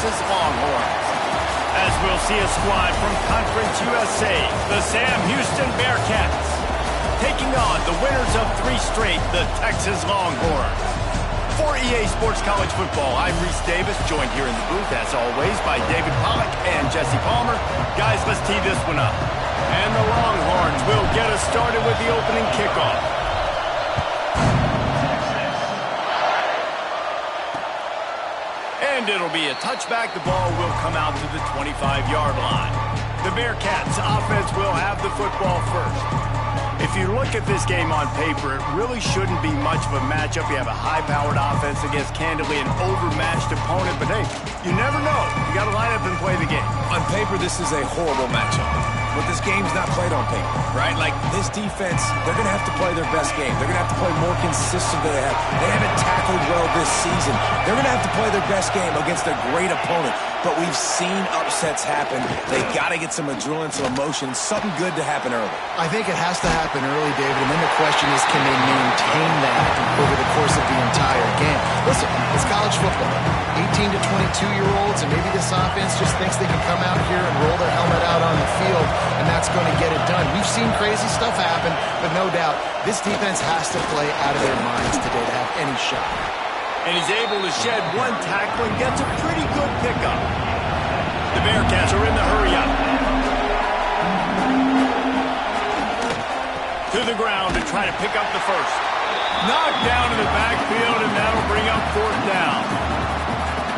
Texas Longhorns. As we'll see a squad from Conference USA, the Sam Houston Bearcats, taking on the winners of 3 straight, the Texas Longhorns. For EA Sports College Football, I'm Reese Davis, joined here in the booth, as always, by David Pollack and Jesse Palmer. Guys, let's tee this one up. And the Longhorns will get us started with the opening kickoff. And it'll be a touchback. The ball will come out to the 25-yard line. The Bearcats offense will have the football first. If you look at this game on paper, it really shouldn't be much of a matchup. You have a high-powered offense against, candidly, an overmatched opponent. But, hey, you never know. You got to line up and play the game. On paper, this is a horrible matchup. But this game's not played on paper, right? Like, this defense, they're going to have to play their best game. They're going to have to play more consistent than they have. They haven't tackled well this season. They're going to have to play their best game against a great opponent. But we've seen upsets happen. They got to get some adrenaline, some emotion, something good to happen early. I think it has to happen early, David, and then the question is, can they maintain that over the course of the entire game? Listen, it's college football. 18 to 22-year-olds, and maybe this offense just thinks they can come out here and roll their helmet out on the field, and that's going to get it done. We've seen crazy stuff happen, but no doubt, this defense has to play out of their minds today to have any shot. And he's able to shed one tackle and gets a pretty good pickup. The Bearcats are in the hurry-up. To the ground to try to pick up the first. Knocked down in the backfield, and that'll bring up 4th down.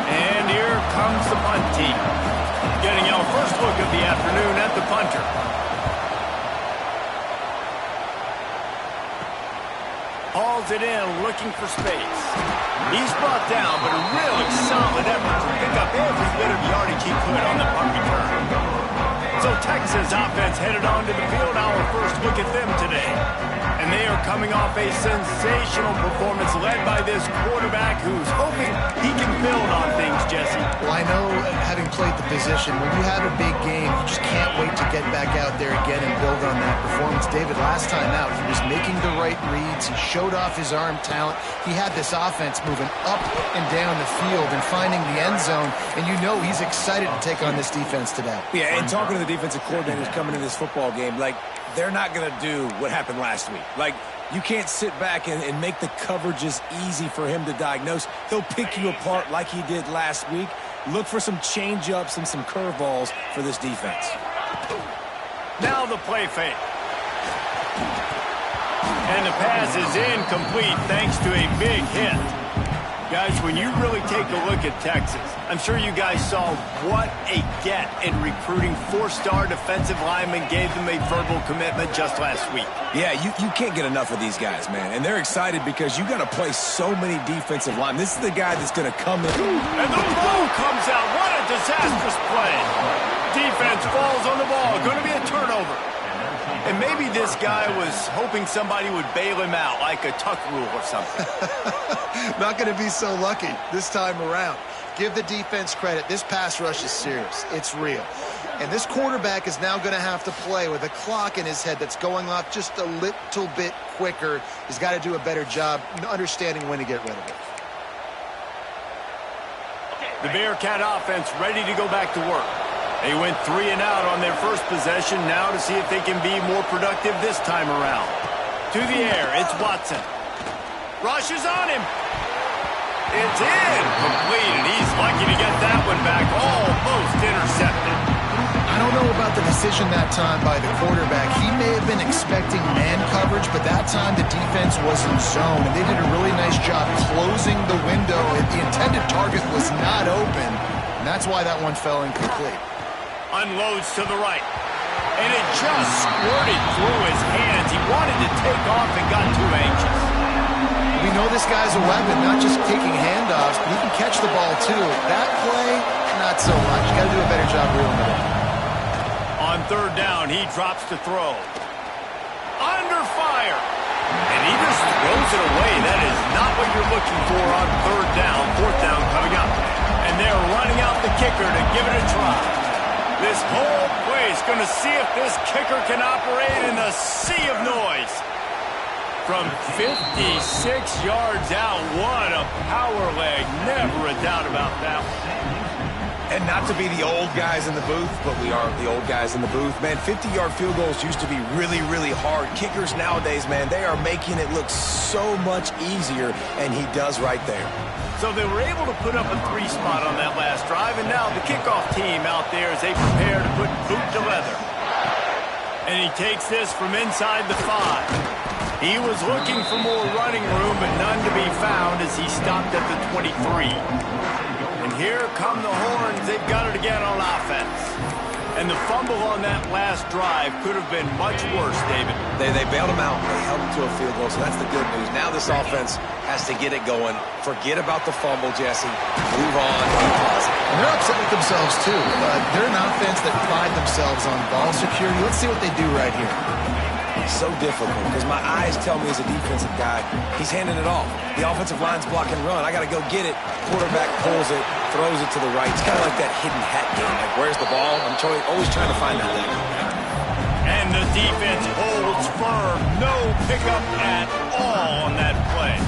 And here comes the punt team. Getting our first look of the afternoon at the punter. Hauls it in, looking for space. He's brought down, but a really solid effort to pick up every bit of yardage he could on the punt return. So Texas offense headed onto the field. Our first look at them today. And they are coming off a sensational performance led by this quarterback who's hoping he can build on things, Jesse. Well, I know, having played the position, when you have a big game, you just can't wait to get back out there again and build on that performance. David, last time out, he was making the right reads. He showed off his arm talent. He had this offense moving up and down the field and finding the end zone. And you know he's excited to take on this defense today. Yeah, and talking to the defensive coordinators coming in this football game, like, they're not going to do what happened last week. Like, you can't sit back and make the coverages easy for him to diagnose. He'll pick you apart like he did last week. Look for some change-ups and some curveballs for this defense. Now the play fake. And the pass is incomplete thanks to a big hit. Guys, when you really take a look at Texas, I'm sure you guys saw what a get in recruiting. 4-star defensive linemen gave them a verbal commitment just last week. Yeah, you can't get enough of these guys, man. And they're excited because you got to play so many defensive linemen. This is the guy that's going to come in. And the ball comes out. What a disastrous play. Defense falls on the ball. Going to be a turnover. And maybe this guy was hoping somebody would bail him out, like a tuck rule or something. Not going to be so lucky this time around. Give the defense credit. This pass rush is serious. It's real. And this quarterback is now going to have to play with a clock in his head that's going off just a little bit quicker. He's got to do a better job understanding when to get rid of it. The Bearcat offense ready to go back to work. They went 3 and out on their first possession. Now to see if they can be more productive this time around. To the air, it's Watson. Rushes on him. It's incomplete, and he's lucky to get that one back. Almost intercepted. I don't know about the decision that time by the quarterback. He may have been expecting man coverage, but that time the defense was in zone, and they did a really nice job closing the window. The intended target was not open, and that's why that one fell incomplete. Unloads to the right. And it just squirted through his hands. He wanted to take off and got too anxious. We know this guy's a weapon, not just taking handoffs, but he can catch the ball too. That play, not so much. You got to do a better job reeling it in. On 3rd down, he drops to throw. Under fire. And he just throws it away. That is not what you're looking for on 3rd down. 4th down coming up. And they're running out the kicker to give it a try. This whole play is going to see if this kicker can operate in a sea of noise. From 56 yards out, what a power leg. Never a doubt about that one. And not to be the old guys in the booth, but we are the old guys in the booth. Man, 50-yard field goals used to be really, really hard. Kickers nowadays, man, they are making it look so much easier, and he does right there. So they were able to put up a 3 spot on that last drive, and now the kickoff team out there as they prepare to put boot to leather. And he takes this from inside the 5. He was looking for more running room, but none to be found as he stopped at the 23. And here come the horns. They've got it again on offense. And the fumble on that last drive could have been much worse, David. They bailed him out. They held him to a field goal, so that's the good news. Now this offense has to get it going. Forget about the fumble, Jesse. Move on. Be positive. And they're upset with themselves, too. They're an offense that pride themselves on ball security. Let's see what they do right here. It's so difficult because my eyes tell me as a defensive guy, he's handing it off. The offensive line's block and run. I got to go get it. Quarterback pulls it, throws it to the right. It's kind of like that hidden hat game. Like, where's the ball? I'm always trying to find that thing. And the defense holds firm. No pickup at all on that play.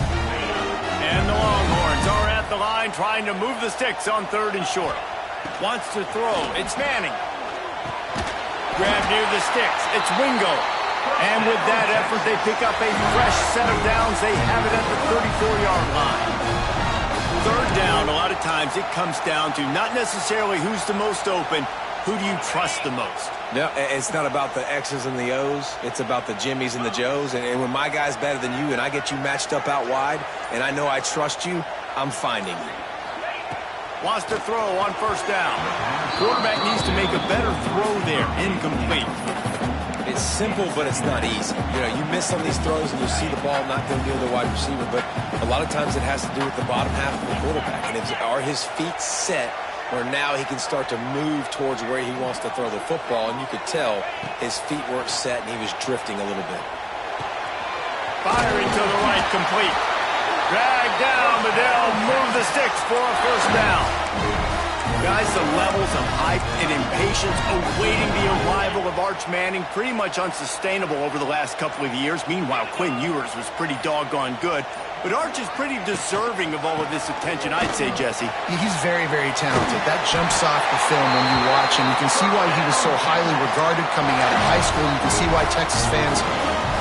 And the Longhorns are at the line trying to move the sticks on 3rd and short. Wants to throw. It's Manning. Grab near the sticks. It's Wingo. And with that effort, they pick up a fresh set of downs. They have it at the 34-yard line. 3rd down, a lot of times it comes down to not necessarily who's the most open, who do you trust the most? No, it's not about the X's and the O's. It's about the Jimmies and the Joes. And when my guy's better than you and I get you matched up out wide and I know I trust you, I'm finding you. Wants to throw on 1st down. Quarterback needs to make a better throw there. Incomplete. It's simple, but it's not easy. You know, you miss some of these throws and you see the ball not go near the wide receiver, but a lot of times it has to do with the bottom half of the quarterback. And are his feet set where now he can start to move towards where he wants to throw the football? And you could tell his feet weren't set and he was drifting a little bit. Firing to the right, complete. Drag down, but they'll move the sticks for a 1st down. Guys, the levels of hype and impatience awaiting the arrival of Arch Manning pretty much unsustainable over the last couple of years. Meanwhile, Quinn Ewers was pretty doggone good. But Arch is pretty deserving of all of this attention, I'd say, Jesse. He's very, very talented. That jumps off the film when you watch him. You can see why he was so highly regarded coming out of high school. You can see why Texas fans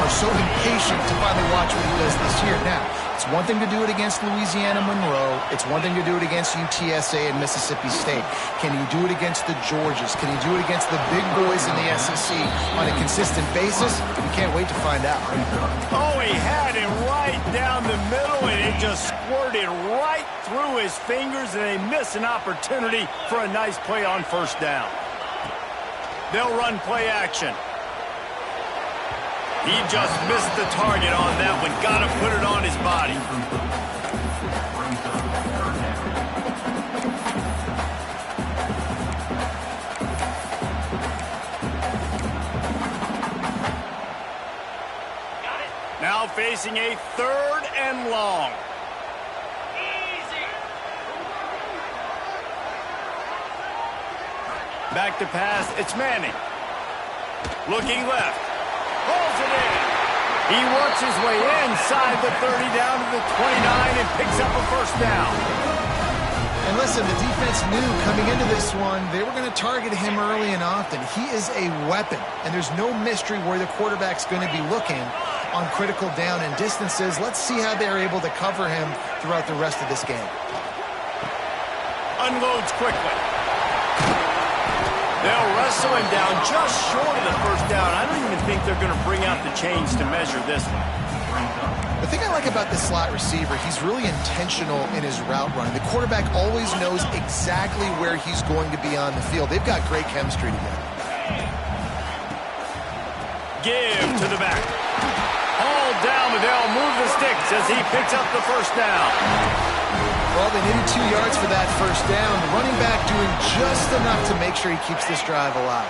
are so impatient to finally watch what he does this year. Now, it's one thing to do it against Louisiana Monroe. It's one thing to do it against UTSA and Mississippi State. Can he do it against the Georgias? Can he do it against the big boys in the SEC on a consistent basis? We can't wait to find out. Oh, he had it right down the middle, and it just squirted right through his fingers, and they miss an opportunity for a nice play on 1st down. They'll run play action. He just missed the target on that one. Got to put it on his body. Now facing a 3rd and long. Back to pass. It's Manning. Looking left. Pulls it in. He works his way inside the 30 down to the 29 and picks up a 1st down. And listen, the defense knew coming into this one, they were going to target him early and often. He is a weapon, and there's no mystery where the quarterback's going to be looking on critical down and distances. Let's see how they're able to cover him throughout the rest of this game. Unloads quickly. They'll wrestle him down just short of the 1st down. I don't even think they're going to bring out the chains to measure this one. The thing I like about this slot receiver, he's really intentional in his route running. The quarterback always knows exactly where he's going to be on the field. They've got great chemistry together. Give to the back. Hauled down, but they'll move the sticks as he picks up the 1st down. Well, they needed 2 yards for that 1st down. The running back doing just enough to make sure he keeps this drive alive.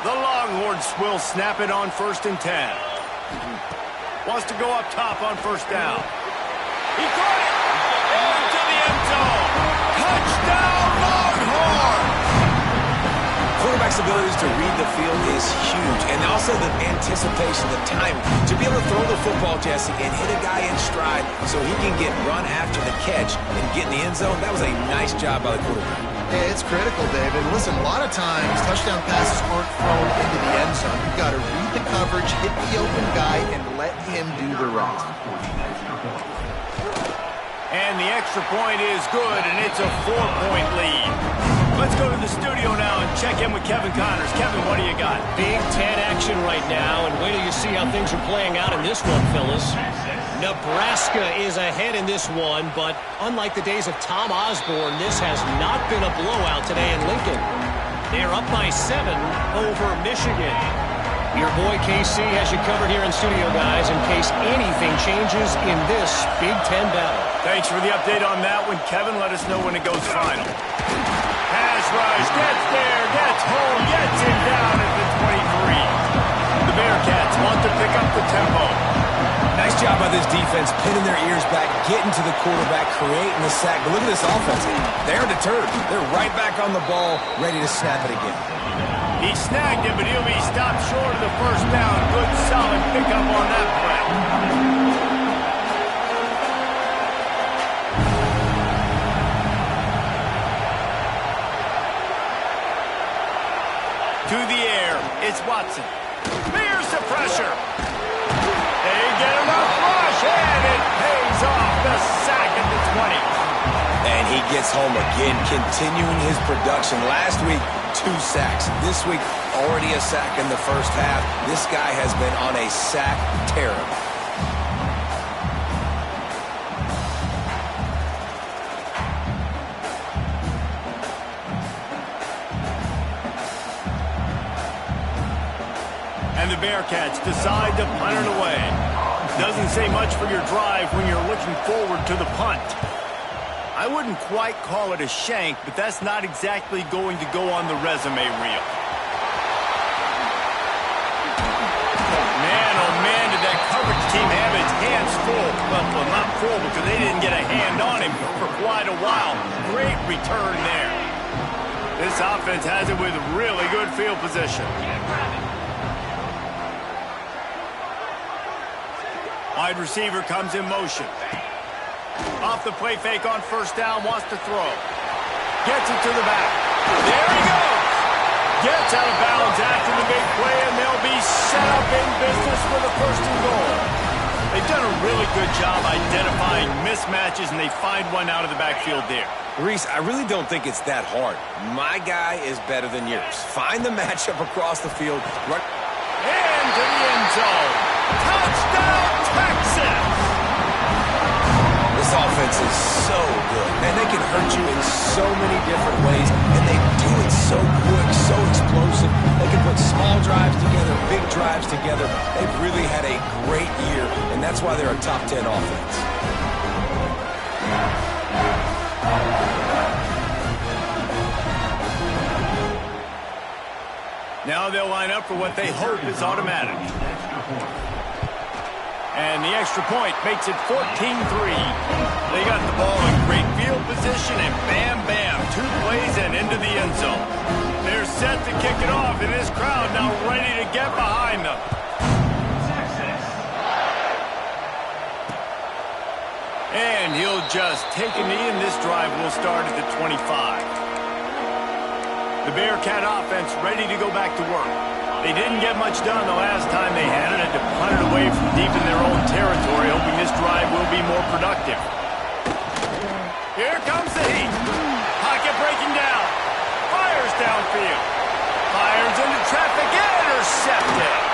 The Longhorns will snap it on 1st and 10. Wants to go up top on 1st down. He caught it! Into the end zone! Touchdown, Longhorns! Quarterback's abilities to read the field is huge, and also the anticipation, the time to be able to throw the football, Jesse, and hit a guy in stride so he can get run after the catch and get in the end zone. That was a nice job by the quarterback. Yeah, it's critical, David. Listen, a lot of times touchdown passes aren't thrown into the end zone. You've got to read the coverage, hit the open guy, and let him do the rest. And the extra point is good, and it's a 4-point lead. Let's go to the studio now and check in with Kevin Connors. Kevin, what do you got? Big Ten action right now, and wait till you see how things are playing out in this one, fellas. Nebraska is ahead in this one, but unlike the days of Tom Osborne, this has not been a blowout today in Lincoln. They're up by 7 over Michigan. Your boy KC has you covered here in studio, guys, in case anything changes in this Big Ten battle. Thanks for the update on that one, Kevin. Let us know when it goes final. Pass rush, gets there, gets home, gets it down at the 23. The Bearcats want to pick up the tempo. Nice job by this defense, pinning their ears back, getting to the quarterback, creating the sack. But look at this offense. They're deterred. They're right back on the ball, ready to snap it again. He snagged it, but he'll be stopped short of the first down. Good, solid pickup on that play. To the air, it's Watson. Here's the pressure. They get enough rush, and it pays off. The sack at the 20. And he gets home again, continuing his production. Last week, 2 sacks. This week, already a sack in the first half. This guy has been on a sack tear. And the Bearcats decide to punt it away. Doesn't say much for your drive when you're looking forward to the punt. I wouldn't quite call it a shank, but that's not exactly going to go on the resume reel. Man, oh man, did that coverage team have its hands full. Well, not full because they didn't get a hand on him for quite a while. Great return there. This offense has it with really good field position. Wide receiver comes in motion. Off the play fake on first down, wants to throw. Gets it to the back. There he goes. Gets out of bounds after the big play, and they'll be set up in business for the first and goal. They've done a really good job identifying mismatches, and they find one out of the backfield there. Reese, I really don't think it's that hard. My guy is better than yours. Find the matchup across the field. Run. And to the end zone. Touchdown, Texas! This offense is so good, and they can hurt you in so many different ways, and they do it so quick, so explosive. They can put small drives together, big drives together. They've really had a great year, and that's why they're a top 10 offense. Now they'll line up for what they hope is automatic. And the extra point makes it 14-3. They got the ball in great field position, and bam, bam, 2 plays and into the end zone. They're set to kick it off, and this crowd now ready to get behind them. And he'll just take a knee, and this drive will start at the 25. The Bearcat offense ready to go back to work. They didn't get much done the last time they had it, and to punt it away from deep in their own territory, hoping this drive will be more productive. Here comes the heat. Pocket breaking down. Fires downfield. Fires into traffic. Intercepted.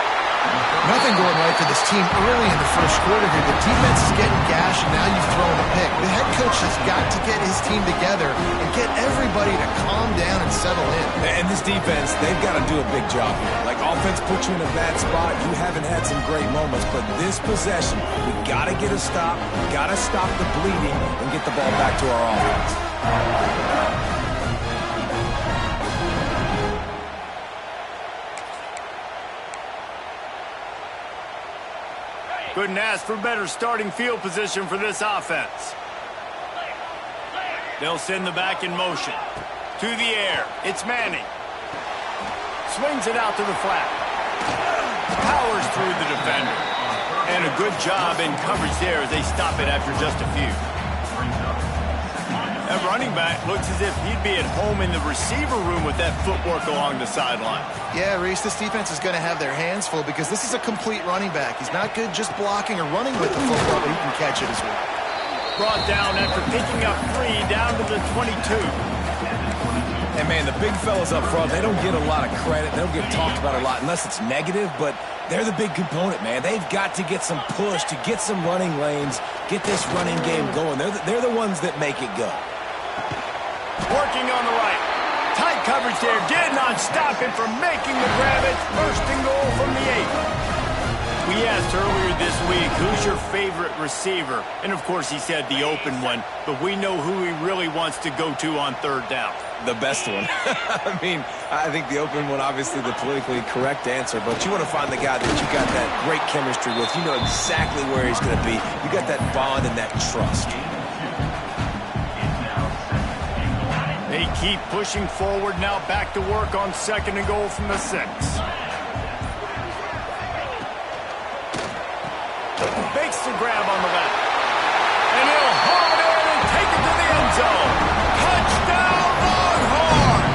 Nothing going right for this team early in the first quarter here. The defense is getting gashed, and now you've thrown a pick. The head coach has got to get his team together and get everybody to calm down and settle in. And this defense, they've got to do a big job here. Like, offense puts you in a bad spot. You haven't had some great moments, but this possession, we got to get a stop. We got to stop the bleeding and get the ball back to our offense. Couldn't ask for better starting field position for this offense. They'll send the back in motion. To the air. It's Manning. Swings it out to the flat. Powers through the defender. And a good job in coverage there as they stop it after just a few. That running back looks as if he'd be at home in the receiver room with that footwork along the sideline. Yeah, Reese, this defense is going to have their hands full because this is a complete running back. He's not good just blocking or running with the football, but he can catch it as well. Brought down after picking up 3 down to the 22. And, man, the big fellas up front, they don't get a lot of credit. They don't get talked about a lot unless it's negative, but they're the big component, man. They've got to get some push, to get some running lanes, get this running game going. They're the ones that make it go. Working on the right. Tight coverage there. Did not stop him from making the grab. It's 1st and goal from the 8. We asked earlier this week, who's your favorite receiver? And, of course, he said the open one. But we know who he really wants to go to on 3rd down. The best one. I mean, I think the open one, obviously the politically correct answer, but you want to find the guy that you got that great chemistry with. You know exactly where he's going to be. You got that bond and that trust. They keep pushing forward now, back to work on 2nd and goal from the 6. Makes the grab on the left. And he'll haul it in and take it to the end zone. Touchdown, Longhorn!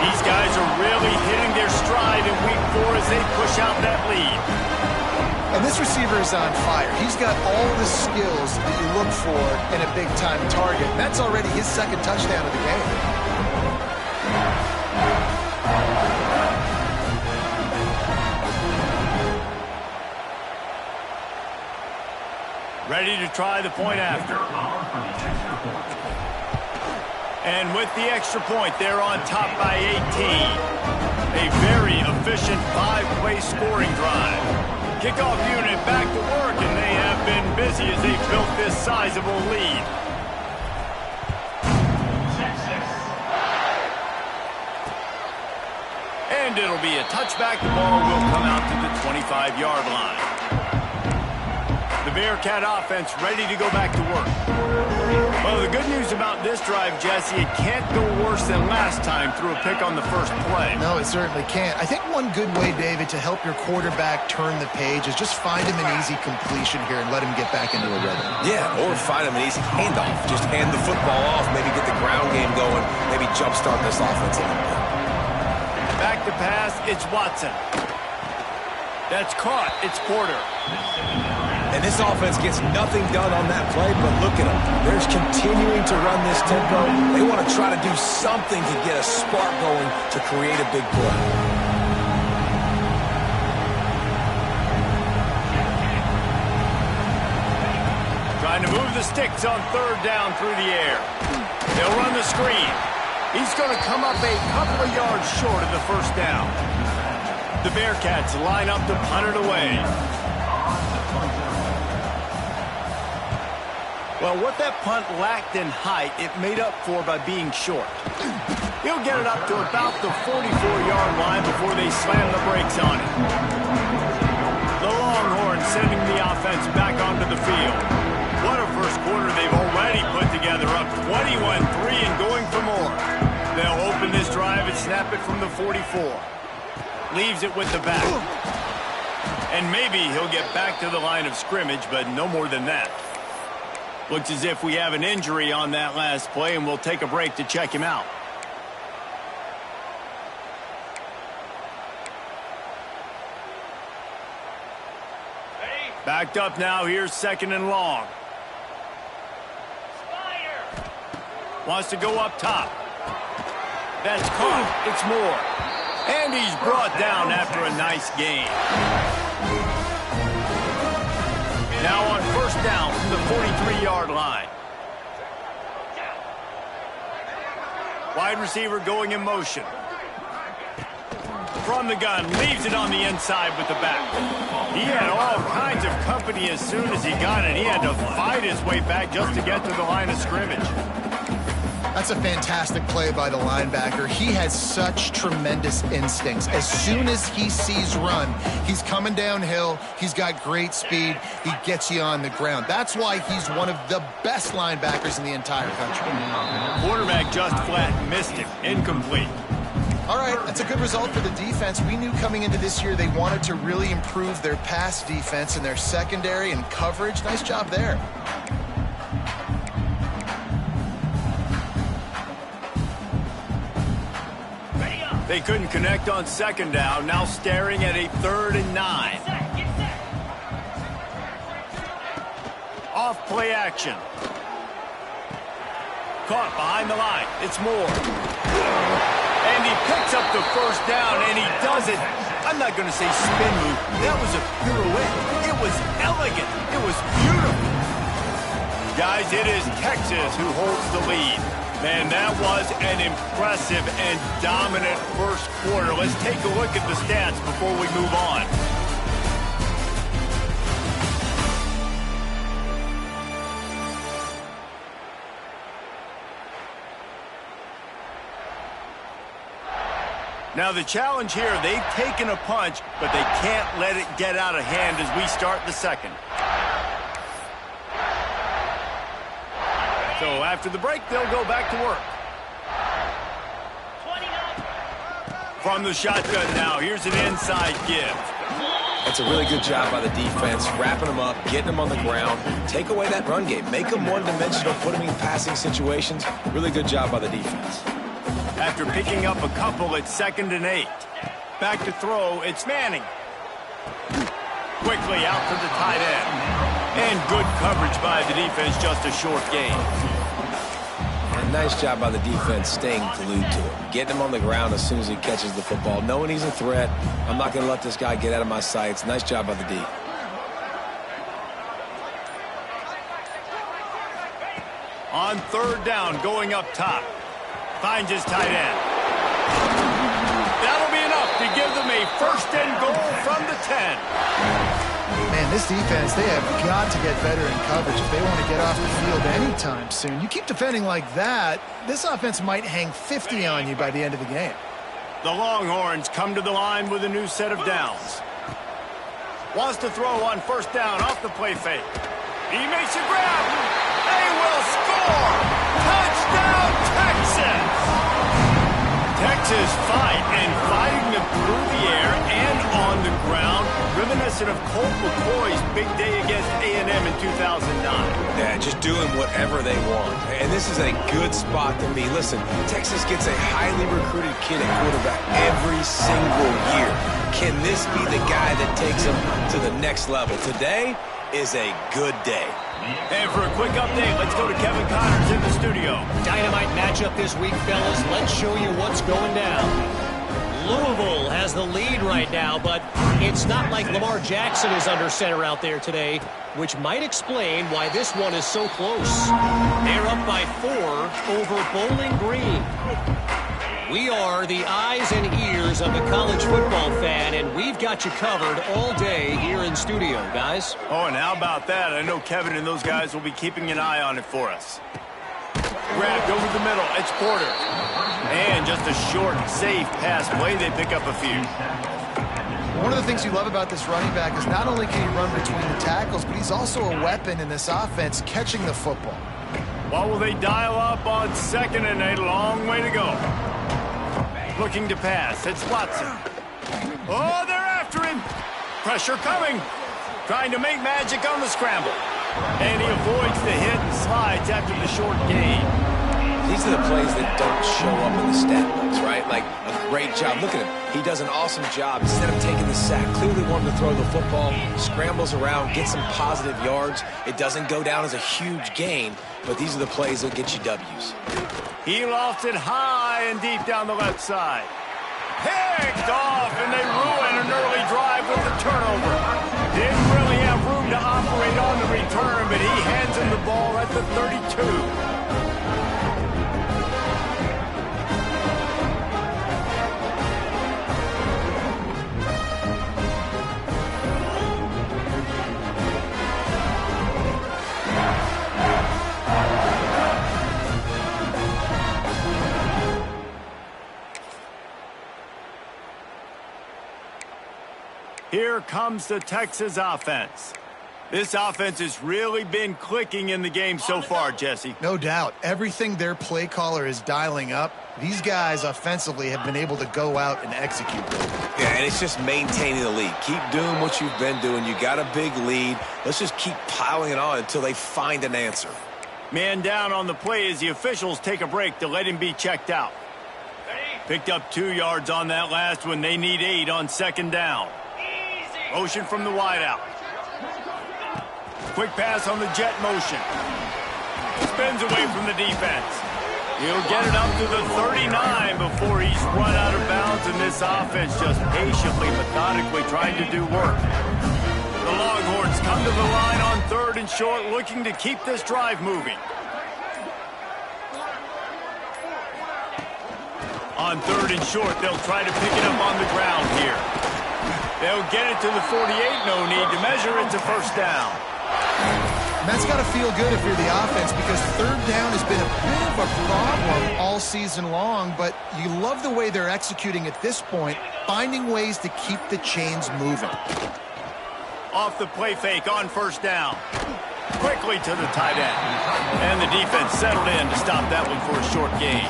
These guys are really hitting their stride in week 4 as they push out that lead. And this receiver is on fire. He's got all the skills that you look for in a big-time target. And that's already his 2nd touchdown of the game. Ready to try the point after. And with the extra point, they're on top by 18. A very efficient 5-play scoring drive. Kickoff unit back to work, and they have been busy as they built this sizable lead. And it'll be a touchback. The ball will come out to the 25-yard line. The Bearcat offense ready to go back to work. Well, the good news about this drive, Jesse, it can't go worse than last time through a pick on the first play. No, it certainly can't. I think one good way, David, to help your quarterback turn the page is just find him an easy completion here and let him get back into a rhythm. Yeah, or find him an easy handoff. Just hand the football off, maybe get the ground game going, maybe jumpstart this offense a little bit. Back to pass, it's Watson. That's caught, it's Porter. And this offense gets nothing done on that play, but look at them. They're just continuing to run this tempo. They want to try to do something to get a spark going to create a big play. Trying to move the sticks on 3rd down through the air. They'll run the screen. He's going to come up a couple of yards short of the 1st down. The Bearcats line up to punt it away. Well, what that punt lacked in height, it made up for by being short. He'll get it up to about the 44-yard line before they slam the brakes on it. The Longhorns sending the offense back onto the field. What a first quarter they've already put together, up 21-3 and going for more. They'll open this drive and snap it from the 44. Leaves it with the back. And maybe he'll get back to the line of scrimmage, but no more than that. Looks as if we have an injury on that last play, and we'll take a break to check him out. Backed up now. Here's 2nd and long. Wants to go up top. That's caught. It's Moore. And he's brought down after a nice gain. Now on 1st down from the 43-yard line. Wide receiver going in motion. From the gun, leaves it on the inside with the back. He had all kinds of company as soon as he got it. He had to fight his way back just to get to the line of scrimmage. That's a fantastic play by the linebacker. He has such tremendous instincts. As soon as he sees run, he's coming downhill. He's got great speed. He gets you on the ground. That's why he's one of the best linebackers in the entire country. Quarterback just flat missed him. Incomplete. All right, that's a good result for the defense. We knew coming into this year they wanted to really improve their pass defense and their secondary and coverage. Nice job there. They couldn't connect on second down, now staring at a 3rd and 9. Off play action. Caught behind the line. It's Moore. And he picks up the first down, and he does it. I'm not going to say spin move. That was a pirouette. It was elegant. It was beautiful. Guys, it is Texas who holds the lead. Man, that was an impressive and dominant first quarter. Let's take a look at the stats before we move on. Now the challenge here, they've taken a punch, but they can't let it get out of hand as we start the second. So after the break, they'll go back to work. From the shotgun now, here's an inside give. That's a really good job by the defense, wrapping them up, getting them on the ground. Take away that run game. Make them one-dimensional, put them in passing situations. Really good job by the defense. After picking up a couple at 2nd and 8. Back to throw, it's Manning. Quickly out to the tight end. And good coverage by the defense, just a short gain. And nice job by the defense staying glued to him. Getting him on the ground as soon as he catches the football. Knowing he's a threat, I'm not going to let this guy get out of my sights. Nice job by the D. On 3rd down, going up top. Finds his tight end. That'll be enough to give them a 1st and goal from the 10. Man, this defense, they have got to get better in coverage if they want to get off the field anytime soon. You keep defending like that, this offense might hang 50 on you by the end of the game. The Longhorns come to the line with a new set of downs. Wants to throw on 1st down off the play fake. He makes a grab. They will score. Touchdown, Texas! Texas fighting them through the air and on the ground, reminiscent of Colt McCoy's big day against A&M in 2009. Yeah, just doing whatever they want. And this is a good spot to be. Listen, Texas gets a highly recruited kid at quarterback every single year. Can this be the guy that takes them to the next level? Today is a good day. And for a quick update, let's go to Kevin Connors in the studio. Dynamite matchup this week, fellas. Let's show you what's going down. Louisville has the lead right now, but it's not like Lamar Jackson is under center out there today, which might explain why this one is so close. They're up by 4 over Bowling Green. We are the eyes and ears of the college football fan, and we've got you covered all day here in studio, guys. Oh, and how about that? I know Kevin and those guys will be keeping an eye on it for us. Grabbed over the middle. It's Porter. And just a short, safe pass play. They pick up a few. One of the things you love about this running back is not only can he run between the tackles, but he's also a weapon in this offense catching the football. What will they dial up on 2nd and 8? Long way to go. Looking to pass. It's Watson. Oh, they're after him. Pressure coming. Trying to make magic on the scramble. And he avoids the hit and slides after the short gain. These are the plays that don't show up in the stat books, right? Like a great job. Look at him. He does an awesome job. Instead of taking the sack, clearly wanted to throw the football, scrambles around, get some positive yards. It doesn't go down as a huge gain, but these are the plays that get you W's. He lofted high and deep down the left side. Picked off, and they ruin an early drive with the turnover. Didn't really have room to operate on the return, but he hands him the ball at the 32. Here comes the Texas offense. This offense has really been clicking in the game so far, Jesse. No doubt. Everything their play caller is dialing up, these guys offensively have been able to go out and execute. Yeah, and it's just maintaining the lead. Keep doing what you've been doing. You got a big lead. Let's just keep piling it on until they find an answer. Man down on the play as the officials take a break to let him be checked out. Picked up 2 yards on that last one. They need 8 on second down. Motion from the wideout. Quick pass on the jet motion. Spins away from the defense. He'll get it up to the 39 before he's run out of bounds, and this offense just patiently, methodically trying to do work. The Longhorns come to the line on 3rd and short, looking to keep this drive moving. On 3rd and short, they'll try to pick it up on the ground here. They'll get it to the 48, no need to measure. It's a first down. And that's got to feel good if you're the offense, because 3rd down has been a bit of a problem all season long, but you love the way they're executing at this point, finding ways to keep the chains moving. Off the play fake on first down. Quickly to the tight end. And the defense settled in to stop that one for a short gain.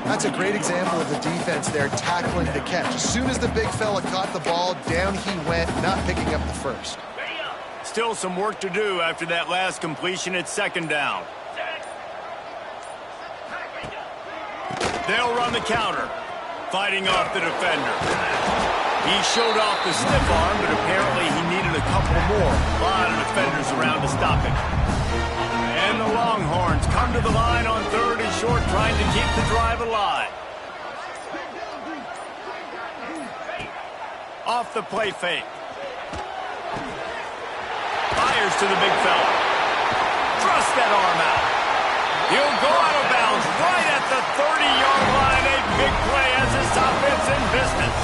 That's a great example of the defense there tackling the catch. As soon as the big fella caught the ball, down he went, not picking up the first. Still some work to do after that last completion at second down. They'll run the counter, fighting off the defender. He showed off the stiff arm, but apparently he needed a couple more. A lot of defenders around to stop him. And the Longhorns come to the line on 3rd and short, trying to keep the drive alive. Off the play fake. Fires to the big fella. Thrust that arm out. He'll go out of bounds right at the 30-yard line. A big play as this offense in business.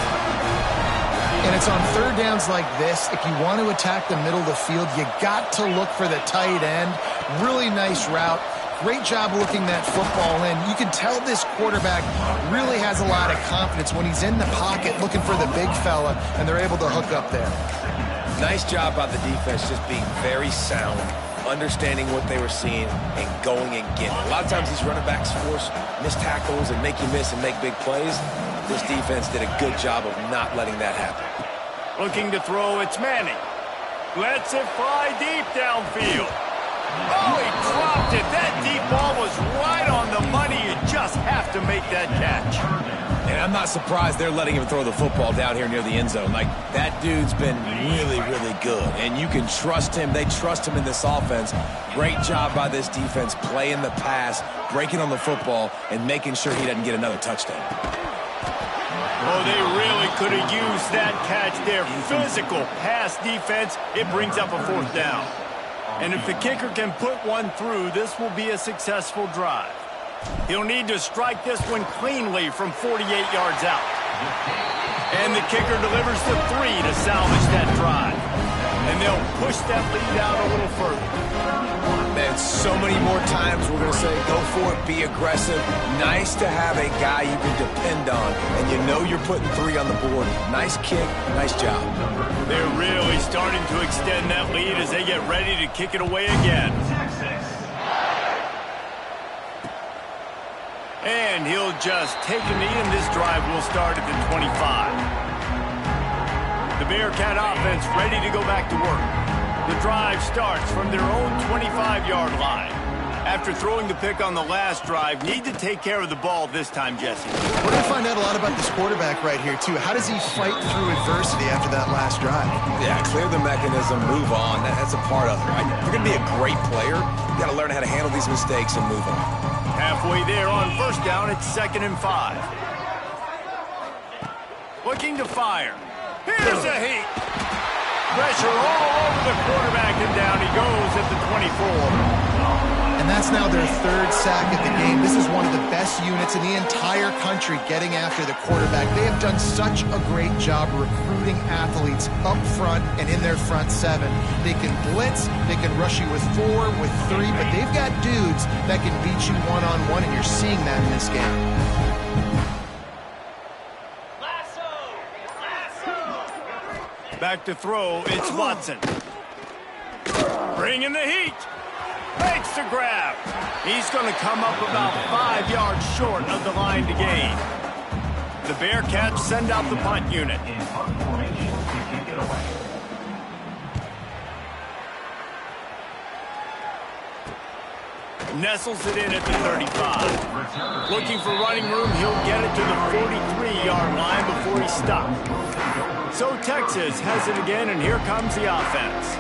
And it's on 3rd downs like this. If you want to attack the middle of the field, you got to look for the tight end. Really nice route. Great job looking that football in. You can tell this quarterback really has a lot of confidence when he's in the pocket looking for the big fella, and they're able to hook up there. Nice job by the defense, just being very sound, understanding what they were seeing, and going and getting it. A lot of times these running backs force missed tackles and make you miss and make big plays. This defense did a good job of not letting that happen. Looking to throw, it's Manning. Lets it fly deep downfield. Oh, he dropped it. That deep ball was right on the money. You just have to make that catch. And I'm not surprised they're letting him throw the football down here near the end zone. Like, that dude's been really, really good. And you can trust him. They trust him in this offense. Great job by this defense playing the pass, breaking on the football, and making sure he doesn't get another touchdown. Oh, they really could have used that catch there. Physical pass defense. It brings up a 4th down. And if the kicker can put one through, this will be a successful drive. He'll need to strike this one cleanly from 48 yards out. And the kicker delivers the 3 to salvage that drive. And they'll push that lead out a little further. Man, so many more times we're going to say, go for it, be aggressive. Nice to have a guy you can depend on, and you know you're putting 3 on the board. Nice kick, nice job. They're really starting to extend that lead as they get ready to kick it away again. And he'll just take a knee, and this drive will start at the 25. The Bearcat offense ready to go back to work. The drive starts from their own 25-yard line. After throwing the pick on the last drive, need to take care of the ball this time, Jesse. We're going to find out a lot about this quarterback right here, too. How does he fight through adversity after that last drive? Yeah, clear the mechanism, move on. That's a part of it, right? If you're going to be a great player, you got to learn how to handle these mistakes and move on. Halfway there on first down, it's 2nd and 5. Looking to fire. Here's a heat. Pressure all over the quarterback, and down he goes at the 24. And that's now their 3rd sack of the game. This is one of the best units in the entire country getting after the quarterback. They have done such a great job recruiting athletes up front and in their front 7. They can blitz, they can rush you with 4, with 3, but they've got dudes that can beat you one-on-one, and you're seeing that in this game. Back to throw, it's Watson. Bringing the heat. Makes the grab. He's going to come up about 5 yards short of the line to gain. The Bearcats send out the punt unit. Nestles it in at the 35. Looking for running room, he'll get it to the 43-yard line before he's stopped. So Texas has it again, and here comes the offense.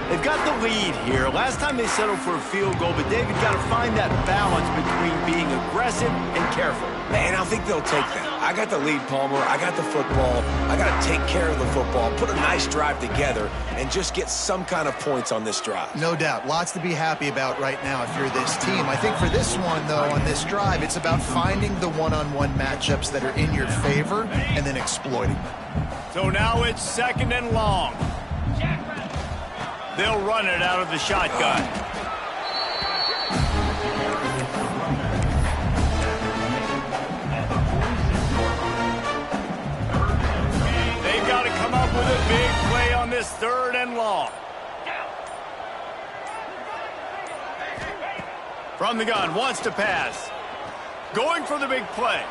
They've got the lead here. Last time they settled for a field goal, but David got to find that balance between being aggressive and careful. Man, I think they'll take that. I got the lead, Palmer. I got the football. I got to take care of the football, put a nice drive together, and just get some kind of points on this drive. No doubt. Lots to be happy about right now if you're this team. I think for this one, though, on this drive, it's about finding the one-on-one matchups that are in your favor and then exploiting them. So now it's 2nd and long. They'll run it out of the shotgun. They've got to come up with a big play on this 3rd and long. From the gun, wants to pass. Going for the big play.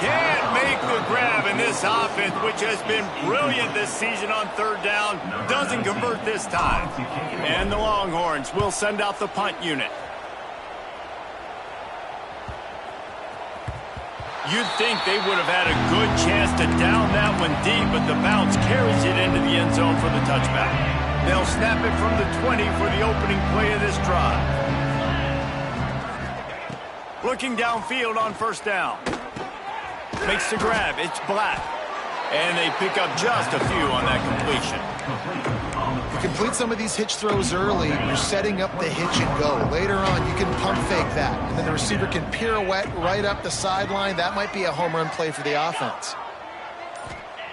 Can't make the grab in this offense, which has been brilliant this season on 3rd down. Doesn't convert this time. And the Longhorns will send out the punt unit. You'd think they would have had a good chance to down that one deep, but the bounce carries it into the end zone for the touchback. They'll snap it from the 20 for the opening play of this drive. Looking downfield on 1st down. Makes the grab. It's Black. And they pick up just a few on that completion. You complete some of these hitch throws early, you're setting up the hitch and go. Later on, you can pump fake that. And then the receiver can pirouette right up the sideline. That might be a home run play for the offense.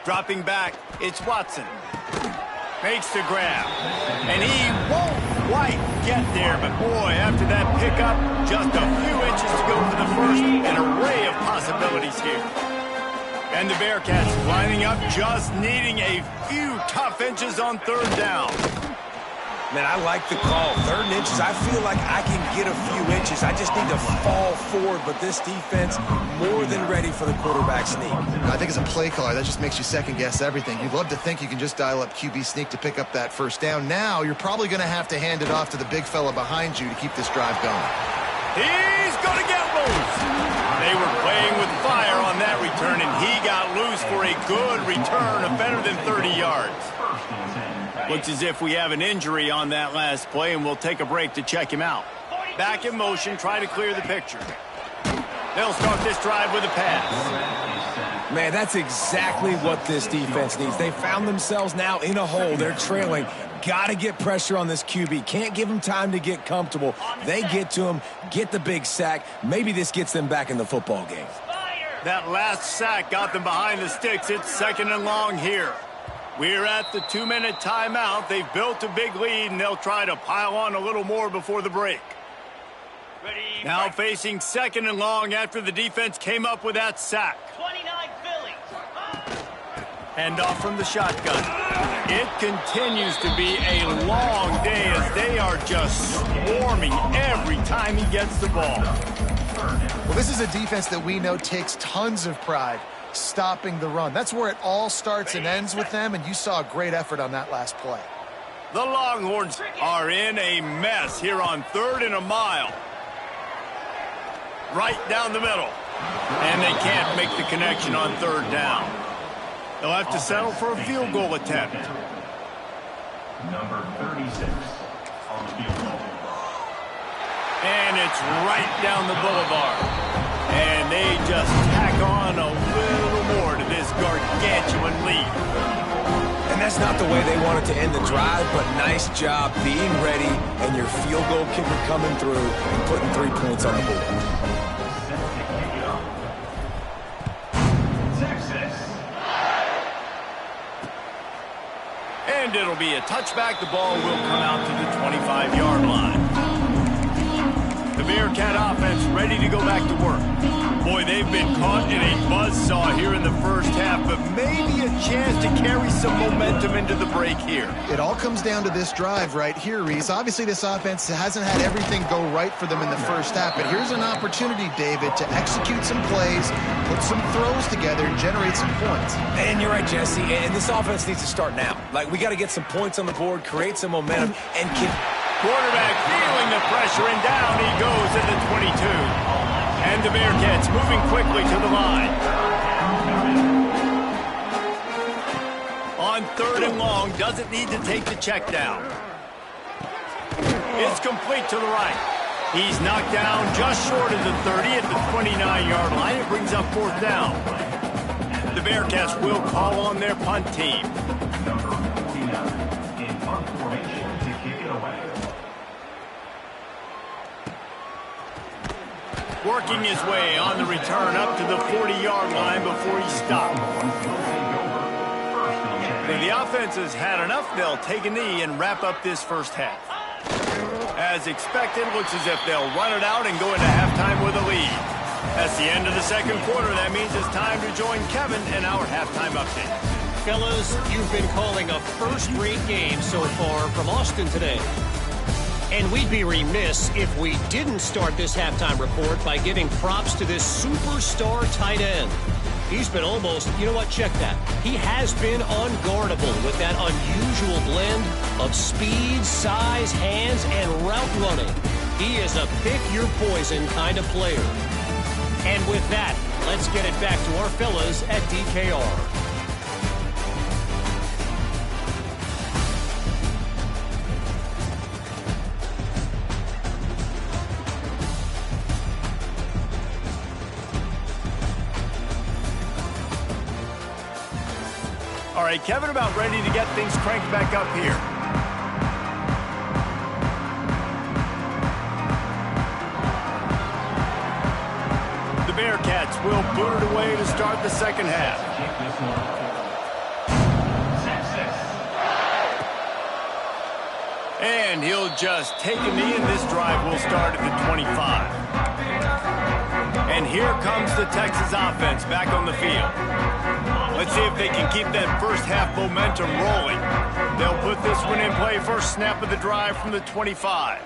Dropping back, it's Watson. Makes the grab. And he won't quite get there. But boy, after that pickup, just a few inches to go for the first. An array of possibilities here. And the Bearcats lining up, just needing a few tough inches on 3rd down. Man, I like the call. 3rd and inches, I feel like I can get a few inches. I just need to fall forward, but this defense more than ready for the quarterback sneak. I think as a play caller, that just makes you second-guess everything. You'd love to think you can just dial up QB sneak to pick up that 1st down. Now, you're probably going to have to hand it off to the big fella behind you to keep this drive going. He's going to get loose. They were playing with fire on that return, and he got loose for a good return of better than 30 yards. Looks as if we have an injury on that last play, and we'll take a break to check him out. Back in motion, try to clear the picture. They'll start this drive with a pass. Man, that's exactly what this defense needs. They found themselves now in a hole. They're trailing. Got to get pressure on this QB. Can't give him time to get comfortable. They get to him, get the big sack. Maybe this gets them back in the football game. That last sack got them behind the sticks. It's 2nd and long here. We're at the 2-minute timeout. They've built a big lead, and they'll try to pile on a little more before the break. Now facing 2nd and long after the defense came up with that sack. 29 Phillies. Hand off from the shotgun. It continues to be a long day as they are just swarming every time he gets the ball. Well, this is a defense that we know takes tons of pride stopping the run. That's where it all starts and ends with them, and you saw a great effort on that last play. The Longhorns are in a mess here on 3rd and a mile. Right down the middle. And they can't make the connection on 3rd down. They'll have to settle for a field goal attempt. Number 36 on the field goal. And it's right down the boulevard. And they just tack on a little more to this gargantuan lead. And that's not the way they wanted to end the drive, but nice job being ready and your field goal kicker coming through and putting 3 points on the board. Texas. And it'll be a touchback. The ball will come out to the 25-yard line. The Bearcat offense ready to go back to work. Boy, they've been caught in a buzzsaw here in the first half, but maybe a chance to carry some momentum into the break here. It all comes down to this drive right here, Reese. Obviously, this offense hasn't had everything go right for them in the first half, but here's an opportunity, David, to execute some plays, put some throws together, and generate some points. And you're right, Jesse, and this offense needs to start now. Like, we got to get some points on the board, create some momentum, and Quarterback feeling the pressure, and down he goes at the 22. And the Bearcats moving quickly to the line. On 3rd and long, doesn't need to take the check down. It's complete to the right. He's knocked down just short of the 30 at the 29-yard line. It brings up 4th down. The Bearcats will call on their punt team. Number 49 in punt formation to kick it away. Working his way on the return up to the 40-yard line before he stopped. The offense has had enough. They'll take a knee and wrap up this first half. As expected, looks as if they'll run it out and go into halftime with a lead. That's the end of the second quarter. That means it's time to join Kevin in our halftime update. Fellas, you've been calling a first-rate game so far from Austin today. And we'd be remiss if we didn't start this halftime report by giving props to this superstar tight end. He's been almost, you know what, check that. He has been unguardable with that unusual blend of speed, size, hands, and route running. He is a pick-your-poison kind of player. And with that, let's get it back to our fellas at DKR. All right, Kevin, about ready to get things cranked back up here. The Bearcats will boot it away to start the second half. And he'll just take a knee, and this drive will start at the 25. And here comes the Texas offense back on the field. Let's see if they can keep that first half momentum rolling. They'll put this one in play. First snap of the drive from the 25.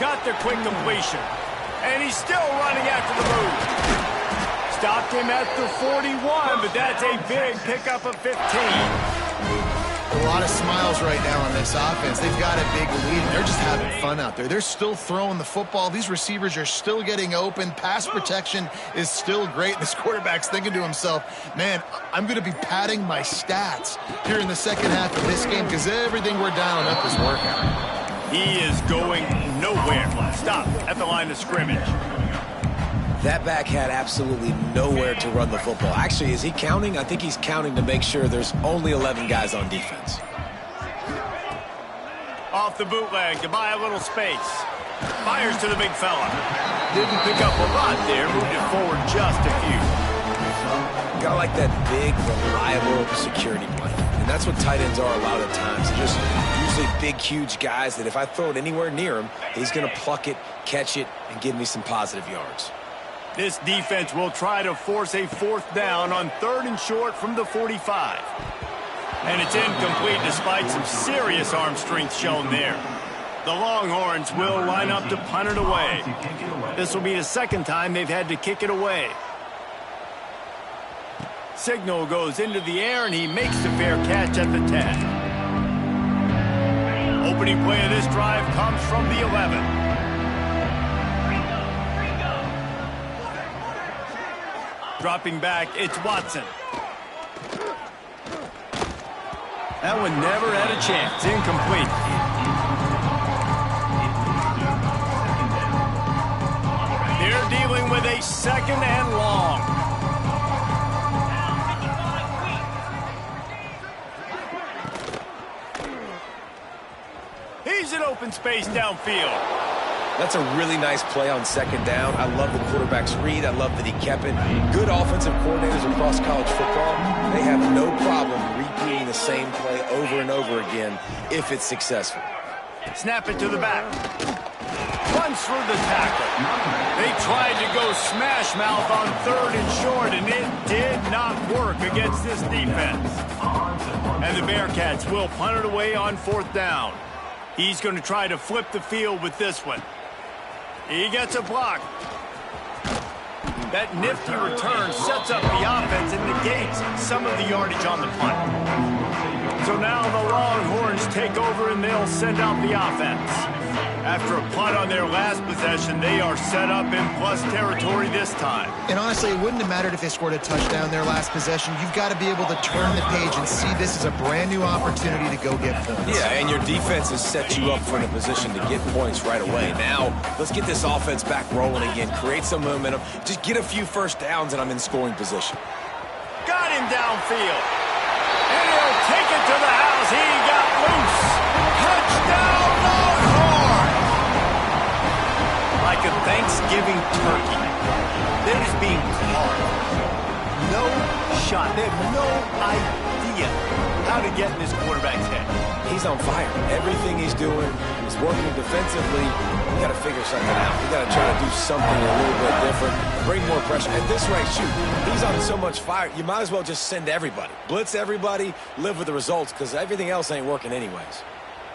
Got the quick completion. And he's still running after the move. Stopped him at the 41, but that's a big pickup of 15. A lot of smiles right now on this offense. They've got a big lead, and they're just having fun out there. They're still throwing the football. These receivers are still getting open. Pass protection is still great. This quarterback's thinking to himself, man, I'm going to be padding my stats here in the second half of this game because everything we're dialing up is working. He is going nowhere. Stop at the line of scrimmage. That back had absolutely nowhere to run the football. Actually, is he counting? I think he's counting to make sure there's only 11 guys on defense. Off the bootleg to buy a little space. Fires to the big fella. Didn't pick up a lot there. Moved it forward just a few. Got like that big, reliable security blanket. And that's what tight ends are a lot of the times. They're just usually big, huge guys that if I throw it anywhere near him, he's going to pluck it, catch it, and give me some positive yards. This defense will try to force a 4th down on 3rd and short from the 45. And it's incomplete despite some serious arm strength shown there. The Longhorns will line up to punt it away. This will be the second time they've had to kick it away. Signal goes into the air, and he makes the fair catch at the 10. Opening play of this drive comes from the 11. Dropping back, it's Watson. That one never had a chance. Incomplete. They're dealing with a 2nd and long. He's in open space downfield. That's a really nice play on 2nd down. I love the quarterback's read. I love that he kept it. Good offensive coordinators across college football, they have no problem repeating the same play over and over again if it's successful. Snap it to the back. Runs through the tackle. They tried to go smash mouth on 3rd and short, and it did not work against this defense. And the Bearcats will punt it away on 4th down. He's going to try to flip the field with this one. He gets a block. That nifty return sets up the offense and negates some of the yardage on the punt. So now the Longhorns take over and they'll send out the offense. After a punt on their last possession, they are set up in plus territory this time. And honestly, it wouldn't have mattered if they scored a touchdown their last possession. You've got to be able to turn the page and see this as a brand new opportunity to go get points. Yeah, and your defense has set you up for the position to get points right away. Now, let's get this offense back rolling again, create some momentum, just get a few first downs, and I'm in scoring position. Got him downfield. And he'll take it to the house. He got loose. Touchdown, Longhorns! Like a Thanksgiving turkey. They're just being carved. No shot. They have no idea how to get in this quarterback's head. He's on fire. Everything he's doing, he's working defensively. We got to figure something out. We got to try to do something a little bit different, bring more pressure. At this rate, shoot, he's on so much fire, you might as well just send everybody. Blitz everybody, live with the results, because everything else ain't working anyways.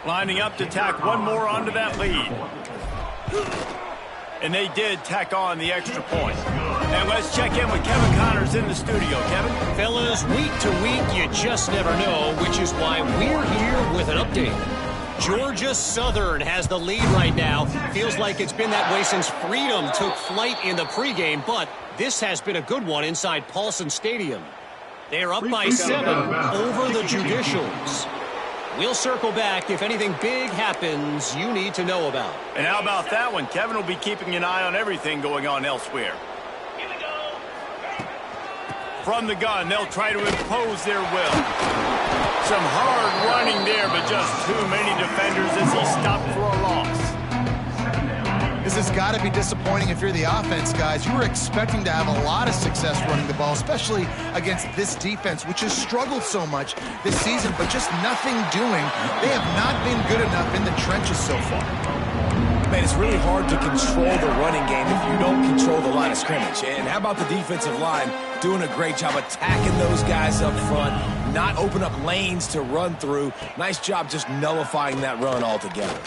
Lining up to tack one more onto that lead. And they did tack on the extra point. And let's check in with Kevin Connors in the studio. Kevin? Fellas, week to week, you just never know, which is why we're here with an update. Georgia Southern has the lead right now. Feels like it's been that way since Freedom took flight in the pregame, but this has been a good one inside Paulson Stadium. They're up by 7 over the Judicials. We'll circle back if anything big happens you need to know about. And how about that one? Kevin will be keeping an eye on everything going on elsewhere. From the gun, they'll try to impose their will. Some hard running there, but just too many defenders as he stopped for a loss. This has got to be disappointing if you're the offense, guys. You were expecting to have a lot of success running the ball, especially against this defense, which has struggled so much this season, but just nothing doing. They have not been good enough in the trenches so far. Man, it's really hard to control the running game if you don't control the line of scrimmage. And how about the defensive line doing a great job attacking those guys up front, not open up lanes to run through. Nice job just nullifying that run altogether.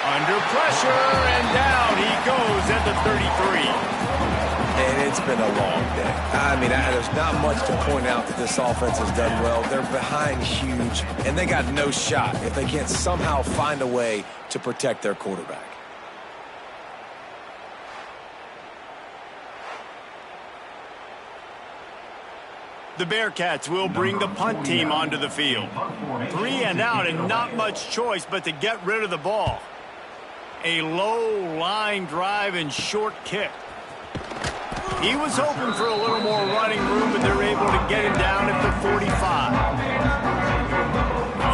Under pressure, and down he goes at the 33. And it's been a long day. I mean, there's not much to point out that this offense has done well. They're behind huge, and they got no shot if they can't somehow find a way to protect their quarterback. The Bearcats will bring the punt team onto the field. 3 and out, and not much choice but to get rid of the ball. A low line drive and short kick. He was hoping for a little more running room, but they're able to get him down at the 45.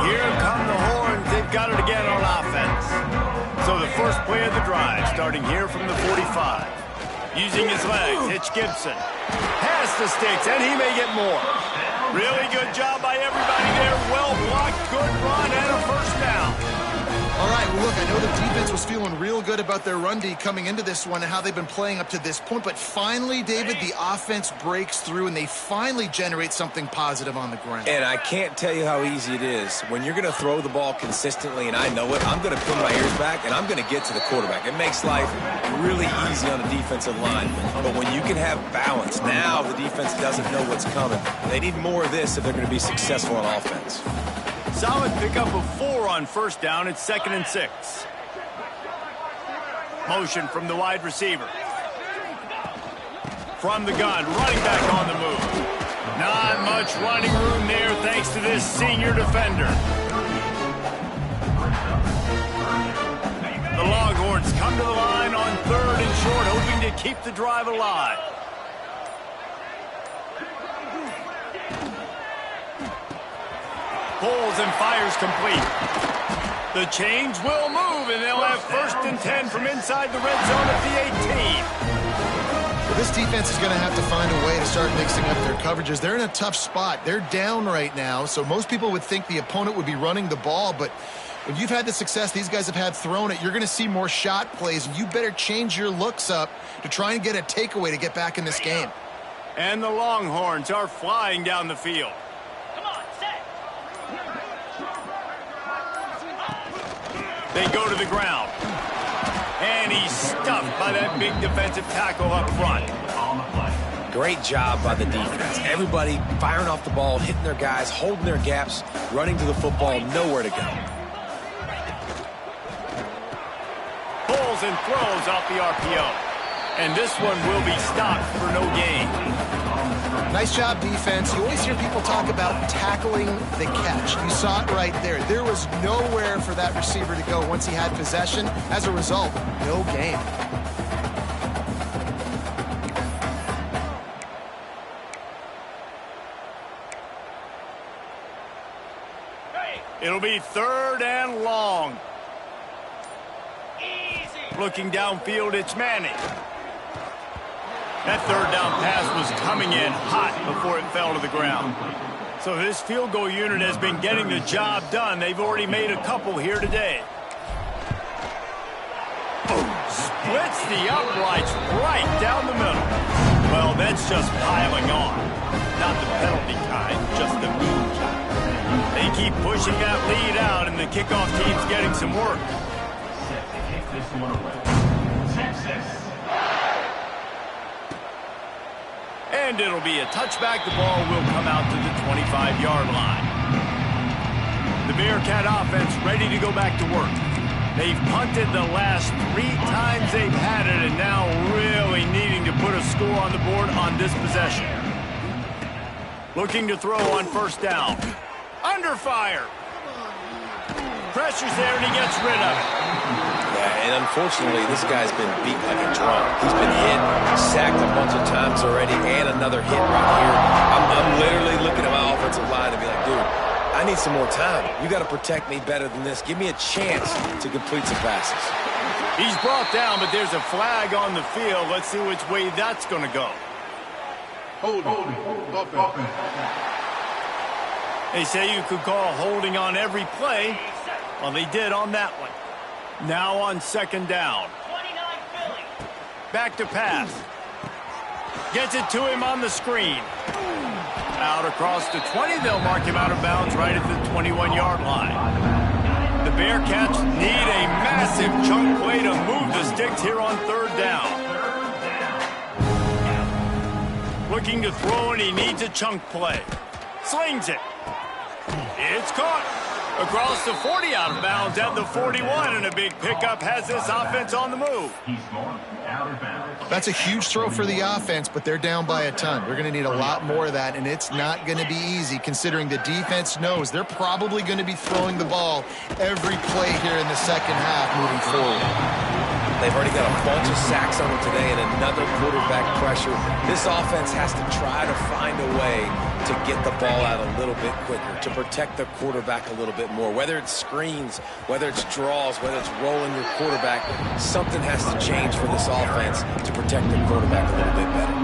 Here come the Horns. They've got it again on offense. So the first play of the drive, starting here from the 45. Using his legs, Hitch Gibson. Past the sticks, and he may get more. Really good job by everybody there. Well blocked, good run, and a first down. All right, well, look, I know the defense was feeling real good about their run D coming into this one and how they've been playing up to this point, but finally, David, the offense breaks through and they finally generate something positive on the ground. And I can't tell you how easy it is. When you're going to throw the ball consistently, and I know it, I'm going to pin my ears back, and I'm going to get to the quarterback. It makes life really easy on the defensive line. But when you can have balance, now the defense doesn't know what's coming. They need more of this if they're going to be successful on offense. Solid pickup of 4 on first down. It's 2nd and 6. Motion from the wide receiver. From the gun, running back on the move. Not much running room there thanks to this senior defender. The Longhorns come to the line on 3rd and short, hoping to keep the drive alive. Pulls and fires complete. The chains will move, and they'll have 1st and 10 from inside the red zone at the 18. Well, this defense is going to have to find a way to start mixing up their coverages. They're in a tough spot. They're down right now, so most people would think the opponent would be running the ball, but when you've had the success these guys have had throwing it, you're going to see more shot plays, and you better change your looks up to try and get a takeaway to get back in this game. And the Longhorns are flying down the field. They go to the ground. And he's stuffed by that big defensive tackle up front. Great job by the defense. Everybody firing off the ball, hitting their guys, holding their gaps, running to the football, nowhere to go. Pulls and throws off the RPO. And this one will be stopped for no gain. Nice job, defense. You always hear people talk about tackling the catch. You saw it right there. There was nowhere for that receiver to go once he had possession. As a result, no gain. It'll be 3rd and long. Looking downfield, it's Manning. That 3rd down pass was coming in hot before it fell to the ground. So this field goal unit has been getting the job done. They've already made a couple here today. Splits the uprights right down the middle. Well, that's just piling on. Not the penalty kind, just the mean kind. They keep pushing that lead out, and the kickoff team's getting some work. Set to kick this one away. Texas. And it'll be a touchback. The ball will come out to the 25-yard line. The Bearcat offense ready to go back to work. They've punted the last 3 times they've had it, and now really needing to put a score on the board on this possession. Looking to throw on 1st down. Under fire. Pressure's there, and he gets rid of it. Yeah, and unfortunately, this guy's been beat like a drum. He's been hit, sacked a bunch of times already, and another hit right here. I'm literally looking at my offensive line and be like, dude, I need some more time. You got to protect me better than this. Give me a chance to complete some passes. He's brought down, but there's a flag on the field. Let's see which way that's going to go. Holding. They say you could call holding on every play. Well, they did on that one. Now on 2nd down. Back to pass. Gets it to him on the screen. Out across the 20. They'll mark him out of bounds right at the 21-yard line. The Bearcats need a massive chunk play to move the sticks here on 3rd down. Looking to throw, and he needs a chunk play. Slings it. It's caught. Across the 40, out of bounds at the 41, and a big pickup has this offense on the move. He's marked out of bounds. That's a huge throw for the offense, but they're down by a ton. They're going to need a lot more of that, and it's not going to be easy considering the defense knows they're probably going to be throwing the ball every play here in the 2nd half moving forward. They've already got a bunch of sacks on them today and another quarterback pressure. This offense has to try to find a way to get the ball out a little bit quicker, to protect the quarterback a little bit more. Whether it's screens, whether it's draws, whether it's rolling your quarterback, something has to change for this offense to protect the quarterback a little bit better.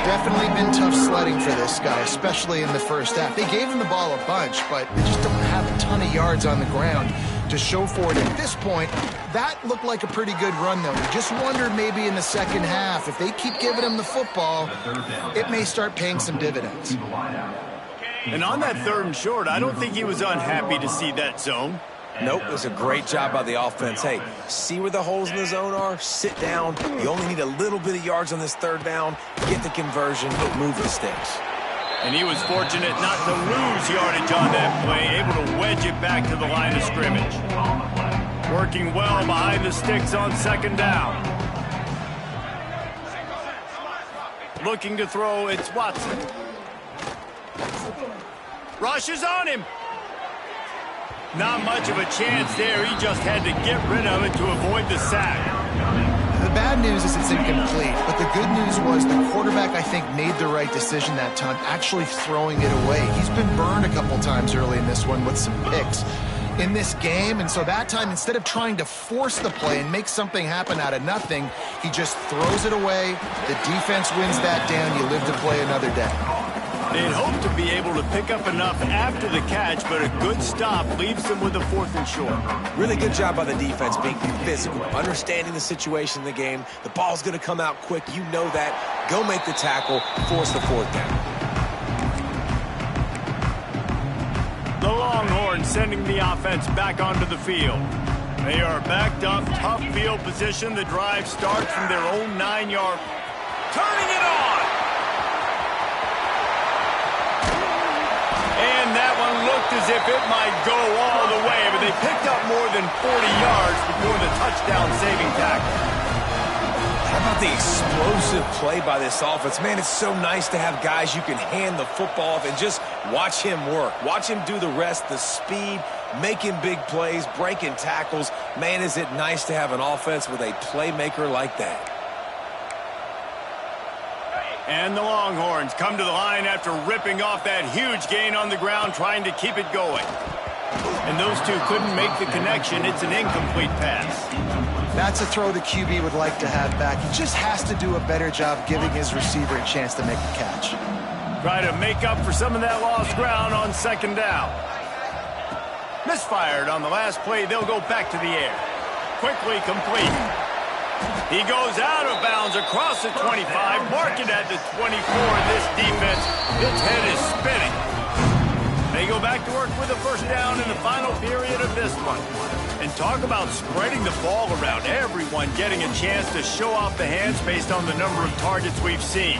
Definitely been tough sledding for this guy, especially in the 1st half. They gave him the ball a bunch, but they just don't have a ton of yards on the ground to show for it. At this point, that looked like a pretty good run, though. You just wondered maybe in the 2nd half, if they keep giving him the football, it may start paying some dividends. And on that 3rd and short, I don't think he was unhappy to see that zone. Nope, it was a great job by the offense. Hey, see where the holes in the zone are? Sit down. You only need a little bit of yards on this 3rd down. Get the conversion, move the sticks. And he was fortunate not to lose yardage on that play, able to wedge it back to the line of scrimmage. Working well behind the sticks on 2nd down. Looking to throw, it's Watson. Rushes on him. Not much of a chance there. He just had to get rid of it to avoid the sack. The bad news is it's incomplete, but the good news was the quarterback, I think, made the right decision that time, actually throwing it away. He's been burned a couple times early in this one with some picks in this game, and so that time, instead of trying to force the play and make something happen out of nothing, he just throws it away. The defense wins that down. You live to play another day. They'd hope to be able to pick up enough after the catch, but a good stop leaves them with a 4th and short. Really good job by the defense being physical, understanding the situation in the game. The ball's going to come out quick. You know that. Go make the tackle, force the 4th down. The Longhorns sending the offense back onto the field. They are backed up, tough field position. The drive starts from their own 9-yard. Turning it on! it might go all the way, but they picked up more than 40 yards before the touchdown-saving tackle. How about the explosive play by this offense? Man, it's so nice to have guys you can hand the football off and just watch him work. Watch him do the rest, the speed, making big plays, breaking tackles. Man, is it nice to have an offense with a playmaker like that. And the Longhorns come to the line after ripping off that huge gain on the ground, trying to keep it going. And those two couldn't make the connection. It's an incomplete pass. That's a throw the QB would like to have back. He just has to do a better job giving his receiver a chance to make the catch. Try to make up for some of that lost ground on second down. Misfired on the last play. They'll go back to the air. Quickly complete. He goes out of bounds across the 25, mark it at the 24. This defense, its head is spinning. They go back to work with a first down in the final period of this one. And talk about spreading the ball around. Everyone getting a chance to show off the hands based on the number of targets we've seen.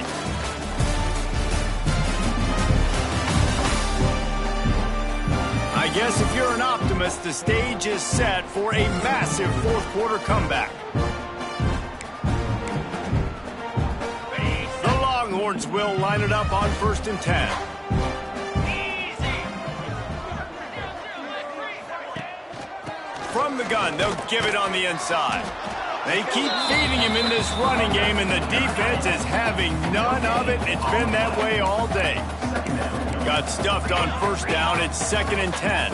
I guess if you're an optimist, the stage is set for a massive fourth quarter comeback. The Longhorns will line it up on 1st and 10. From the gun, they'll give it on the inside. They keep feeding him in this running game, and the defense is having none of it. It's been that way all day. Got stuffed on first down. It's 2nd and 10.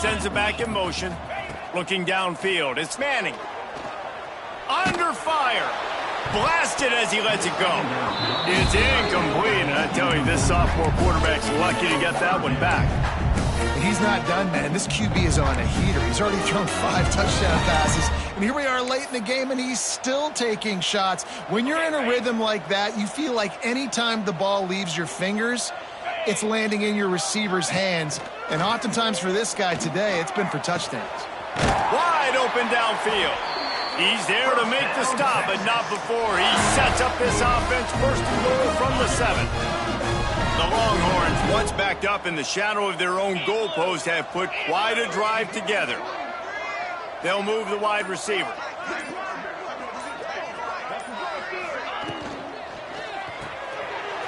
Sends it back in motion. Looking downfield. It's Manning. Under fire. Blasted as he lets it go. It's incomplete, and I tell you, this sophomore quarterback's lucky to get that one back. He's not done, man. This QB is on a heater. He's already thrown 5 touchdown passes. And here we are late in the game, and he's still taking shots. When you're in a rhythm like that, you feel like any time the ball leaves your fingers, it's landing in your receiver's hands. And oftentimes for this guy today, it's been for touchdowns. Wide open downfield. He's there to make the stop, but not before. He sets up this offense, 1st and goal from the 7. The Longhorns, once backed up in the shadow of their own goalpost, have put quite a drive together. They'll move the wide receiver.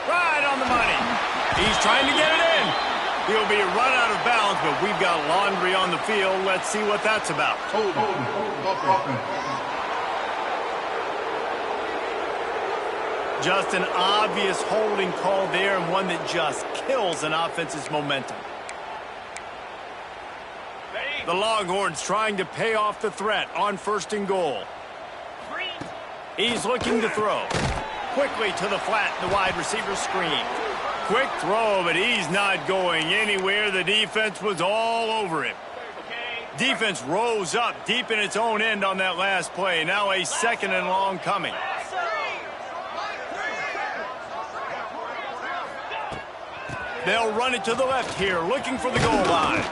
Right on the money. He's trying to get it in. He'll be run out of bounds, but we've got laundry on the field. Let's see what that's about. Just an obvious holding call there, and one that just kills an offense's momentum. The Longhorns trying to pay off the threat on 1st and goal. He's looking to throw. Quickly to the flat, the wide receiver screen. Quick throw, but he's not going anywhere. The defense was all over him. Defense rose up deep in its own end on that last play. Now a 2nd and long coming. They'll run it to the left here, looking for the goal line.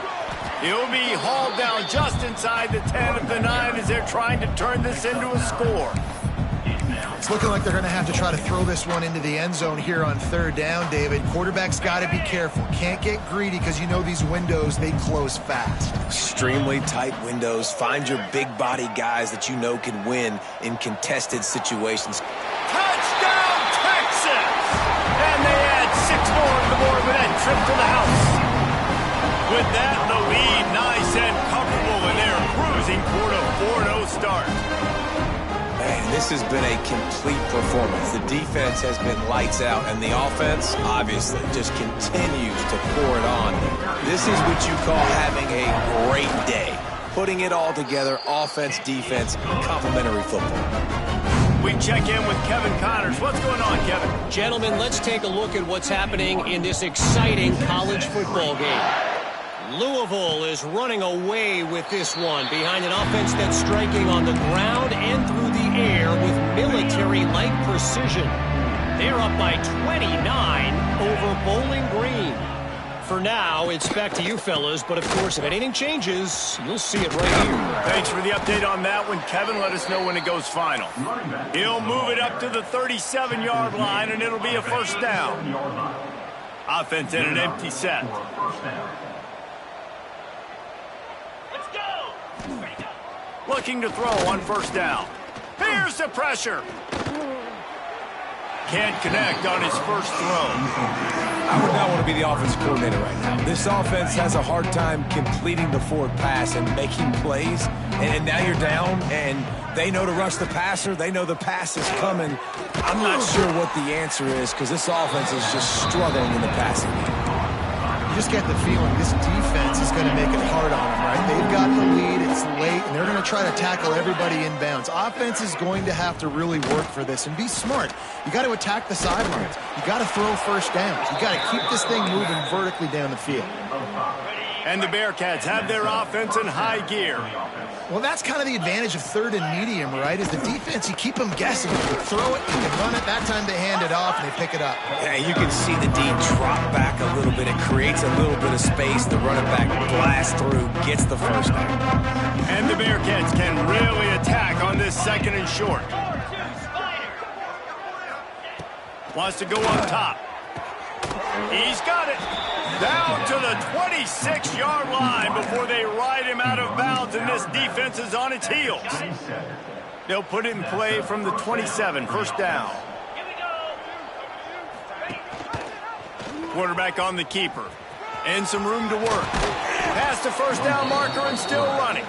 He'll be hauled down just inside the 10 of the 9 as they're trying to turn this into a score. It's looking like they're going to have to try to throw this one into the end zone here on 3rd down, David. Quarterback's got to be careful. Can't get greedy because you know these windows, they close fast. Extremely tight windows. Find your big body guys that you know can win in contested situations. Touchdown, Texas! And they add 6 more to the board with that trip to the house. With that, the lead nice and comfortable, and they're cruising toward a 4-0 start. Man, this has been a complete performance. The defense has been lights out, and the offense, obviously, just continues to pour it on. This is what you call having a great day. Putting it all together, offense, defense, complementary football. We check in with Kevin Connors. What's going on, Kevin? Gentlemen, let's take a look at what's happening in this exciting college football game. Louisville is running away with this one behind an offense that's striking on the ground and through the air with military-like precision. They're up by 29 over Bowling Green. For now, it's back to you fellas, but of course, if anything changes, you'll see it right here. Thanks for the update on that one, Kevin. Let us know when it goes final. He'll move it up to the 37-yard line, and it'll be a first down. Offense in an empty set. Looking to throw on first down. Here's the pressure. Can't connect on his first throw. I would not want to be the offensive coordinator right now. This offense has a hard time completing the forward pass and making plays. And now you're down, and they know to rush the passer. They know the pass is coming. I'm not sure what the answer is because this offense is just struggling in the passing game. You just get the feeling this defense is going to make it hard on them, right? They've got the lead, it's late, and they're going to try to tackle everybody inbounds. Offense is going to have to really work for this and be smart. You got to attack the sidelines. You got to throw first downs. You got to keep this thing moving vertically down the field. And the Bearcats have their offense in high gear. Well, that's kind of the advantage of third and medium, right? Is the defense, you keep them guessing. You can throw it, you can run it. That time they hand it off and they pick it up. Yeah, you can see the D drop back a little bit. It creates a little bit of space. The running back blasts through, gets the first down. And the Bearcats can really attack on this second and short. Wants to go on top. He's got it. Down to the 26-yard line before they ride him out of bounds, and this defense is on its heels. They'll put it in play from the 27, first down. Quarterback on the keeper. And some room to work. Past the first down marker and still running.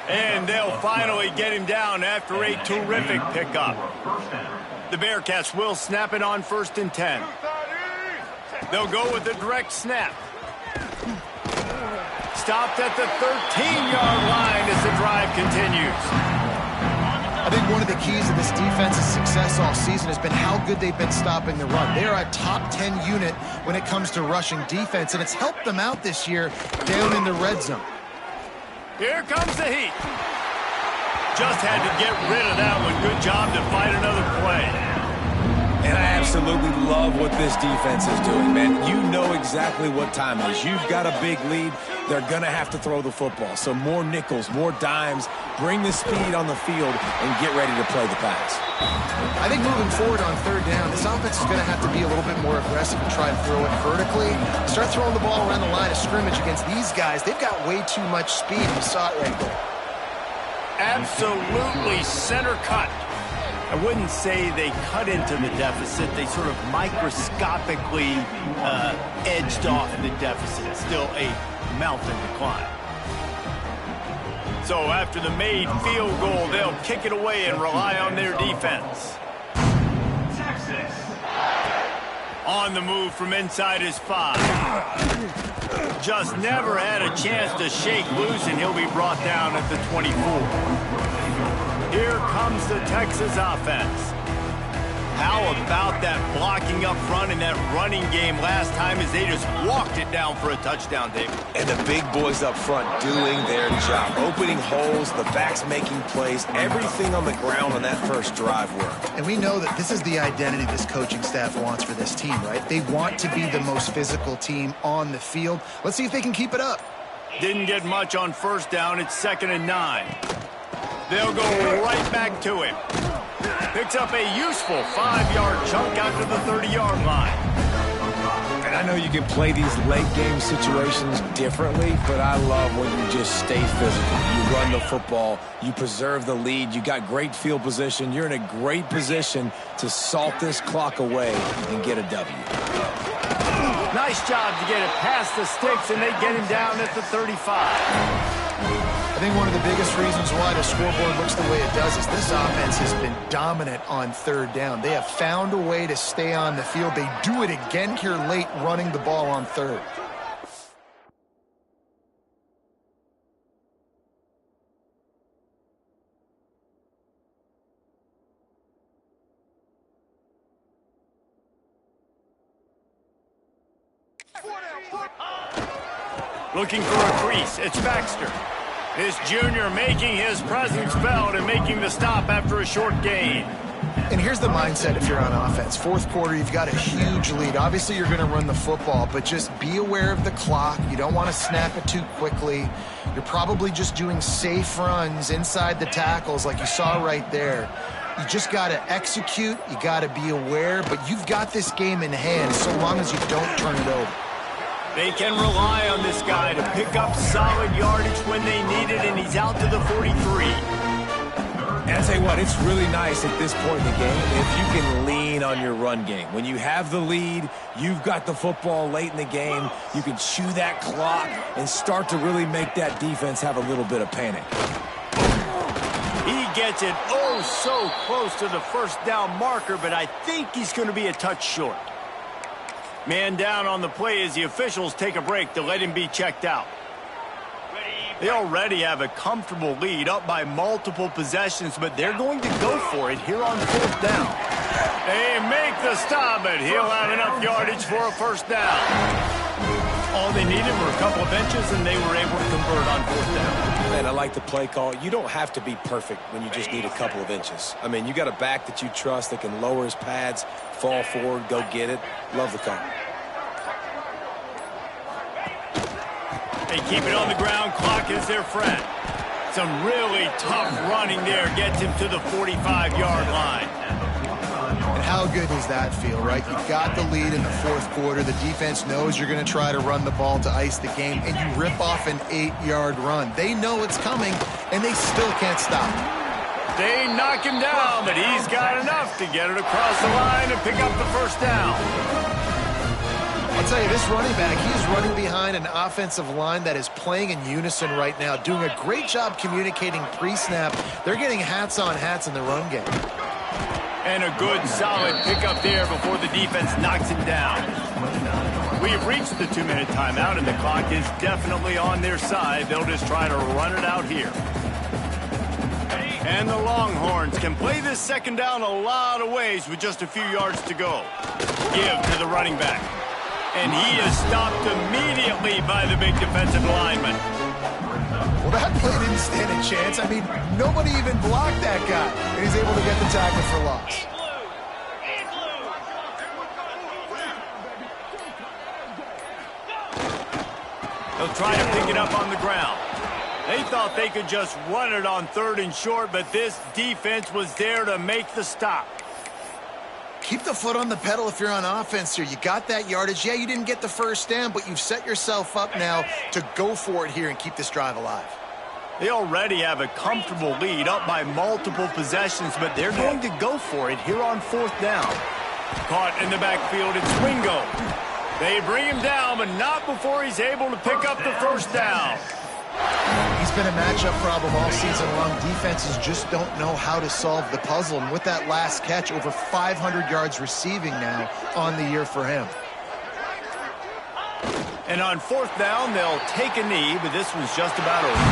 And they'll finally get him down after a terrific pickup. The Bearcats will snap it on first and 10. They'll go with a direct snap. Stopped at the 13-yard line as the drive continues. I think one of the keys of this defense's success all season has been how good they've been stopping the run. They are a top 10 unit when it comes to rushing defense, and it's helped them out this year down in the red zone. Here comes the heat. Just had to get rid of that one. Good job to fight another play. And I absolutely love what this defense is doing, man. You know exactly what time it is. You've got a big lead. They're going to have to throw the football. So more nickels, more dimes, bring the speed on the field, and get ready to play the pass. I think moving forward on third down, this offense is going to have to be a little bit more aggressive and try to throw it vertically. Start throwing the ball around the line of scrimmage against these guys. They've got way too much speed. You saw it right there. Absolutely center cut. I wouldn't say they cut into the deficit. They sort of microscopically edged off the deficit. Still a mountain to climb. So after the made field goal, they'll kick it away and rely on their defense. On the move from inside his 5. Just never had a chance to shake loose, and he'll be brought down at the 24. Here comes the Texas offense. How about that blocking up front in that running game last time as they just walked it down for a touchdown, David? And the big boys up front doing their job. Opening holes, the backs making plays, everything on the ground on that first drive worked. And we know that this is the identity this coaching staff wants for this team, right? They want to be the most physical team on the field. Let's see if they can keep it up. Didn't get much on first down. It's 2nd and 9. They'll go right back to him. Picks up a useful 5-yard chunk out to the 30-yard line. And I know you can play these late-game situations differently, but I love when you just stay physical. You run the football. You preserve the lead. You got great field position. You're in a great position to salt this clock away and get a W. Nice job to get it past the sticks, and they get him down at the 35. I think one of the biggest reasons why the scoreboard looks the way it does is this offense has been dominant on third down. They have found a way to stay on the field. They do it again here late, running the ball on third. Looking for a crease. It's Baxter. This junior making his presence felt and making the stop after a short gain. And here's the mindset if you're on offense. Fourth quarter, you've got a huge lead. Obviously, you're going to run the football, but just be aware of the clock. You don't want to snap it too quickly. You're probably just doing safe runs inside the tackles like you saw right there. You just got to execute. You got to be aware. But you've got this game in hand so long as you don't turn it over. They can rely on this guy to pick up solid yardage when they need it, and he's out to the 43. And I tell you what, it's really nice at this point in the game if you can lean on your run game. When you have the lead, you've got the football late in the game, you can chew that clock and start to really make that defense have a little bit of panic. He gets it oh so close to the first down marker, but I think he's going to be a touch short. Man down on the play as the officials take a break to let him be checked out. They already have a comfortable lead up by multiple possessions, but they're going to go for it here on fourth down. They make the stop, but he'll have enough yardage for a first down. All they needed were a couple of inches, and they were able to convert on fourth down. Man, I like the play call. You don't have to be perfect when you just need a couple of inches. I mean, you got a back that you trust that can lower his pads, fall forward, go get it. Love the call. They keep it on the ground. Clock is their friend. Some really tough running there gets him to the 45-yard line. And how good does that feel, right? You got the lead in the fourth quarter. The defense knows you're going to try to run the ball to ice the game, and you rip off an 8-yard run. They know it's coming, and they still can't stop it. They knock him down, but he's got enough to get it across the line and pick up the first down. I'll tell you, this running back, he's running behind an offensive line that is playing in unison right now, doing a great job communicating pre-snap. They're getting hats on hats in the run game. And a good, solid pickup there before the defense knocks him down. We've reached the 2-minute timeout, and the clock is definitely on their side. They'll just try to run it out here. And the Longhorns can play this second down a lot of ways with just a few yards to go. Give to the running back. And he is stopped immediately by the big defensive lineman. Well, that play didn't stand a chance. I mean, nobody even blocked that guy. And he's able to get the tackle for loss. They'll try to pick it up on the ground. They thought they could just run it on 3rd and short, but this defense was there to make the stop. Keep the foot on the pedal if you're on offense here. You got that yardage. Yeah, you didn't get the first down, but you've set yourself up now to go for it here and keep this drive alive. They already have a comfortable lead up by multiple possessions, but they're going to go for it here on 4th down. Caught in the backfield, it's Wingo. They bring him down, but not before he's able to pick up the first down. He's been a matchup problem all season long. Defenses just don't know how to solve the puzzle. And with that last catch, over 500 yards receiving now on the year for him. And on 4th down, they'll take a knee, but this one's just about over.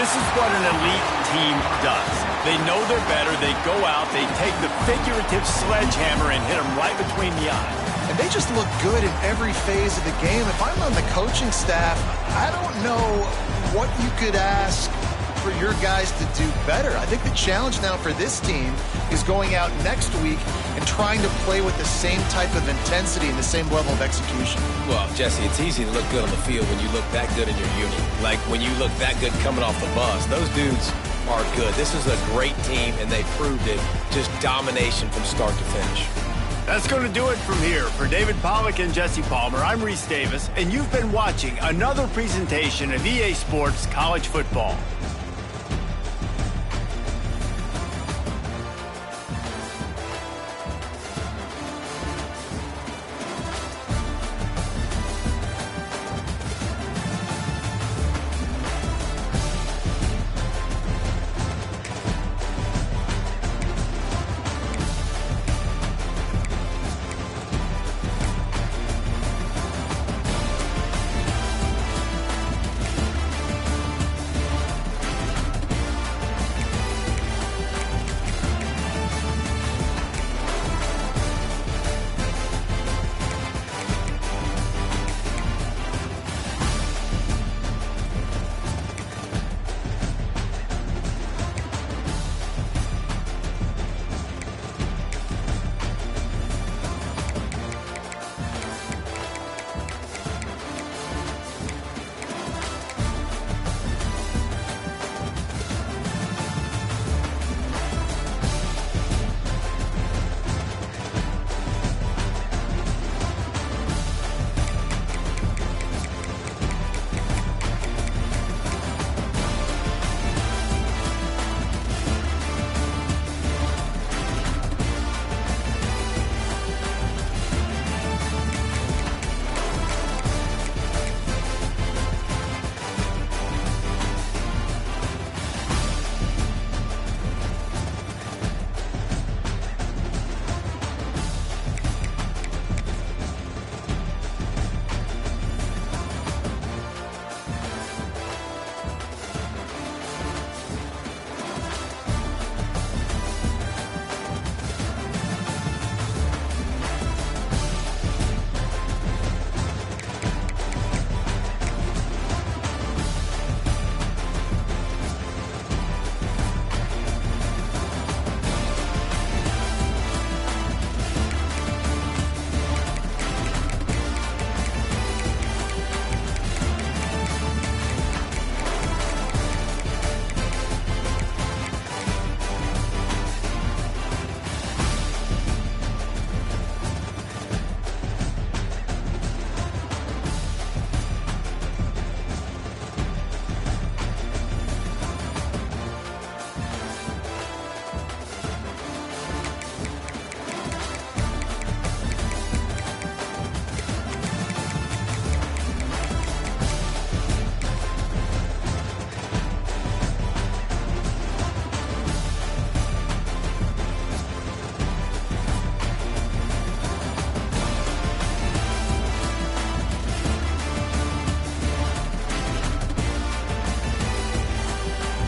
This is what an elite team does. They know they're better. They go out, they take the figurative sledgehammer and hit them right between the eyes. And they just look good in every phase of the game. If I'm on the coaching staff, I don't know what you could ask for your guys to do better. I think the challenge now for this team is going out next week and trying to play with the same type of intensity and the same level of execution. Well, Jesse, it's easy to look good on the field when you look that good in your unit. Like when you look that good coming off the bus. Those dudes are good. This is a great team, and they proved it. Just domination from start to finish. That's going to do it from here. For David Pollack and Jesse Palmer, I'm Reese Davis, and you've been watching another presentation of EA Sports College Football.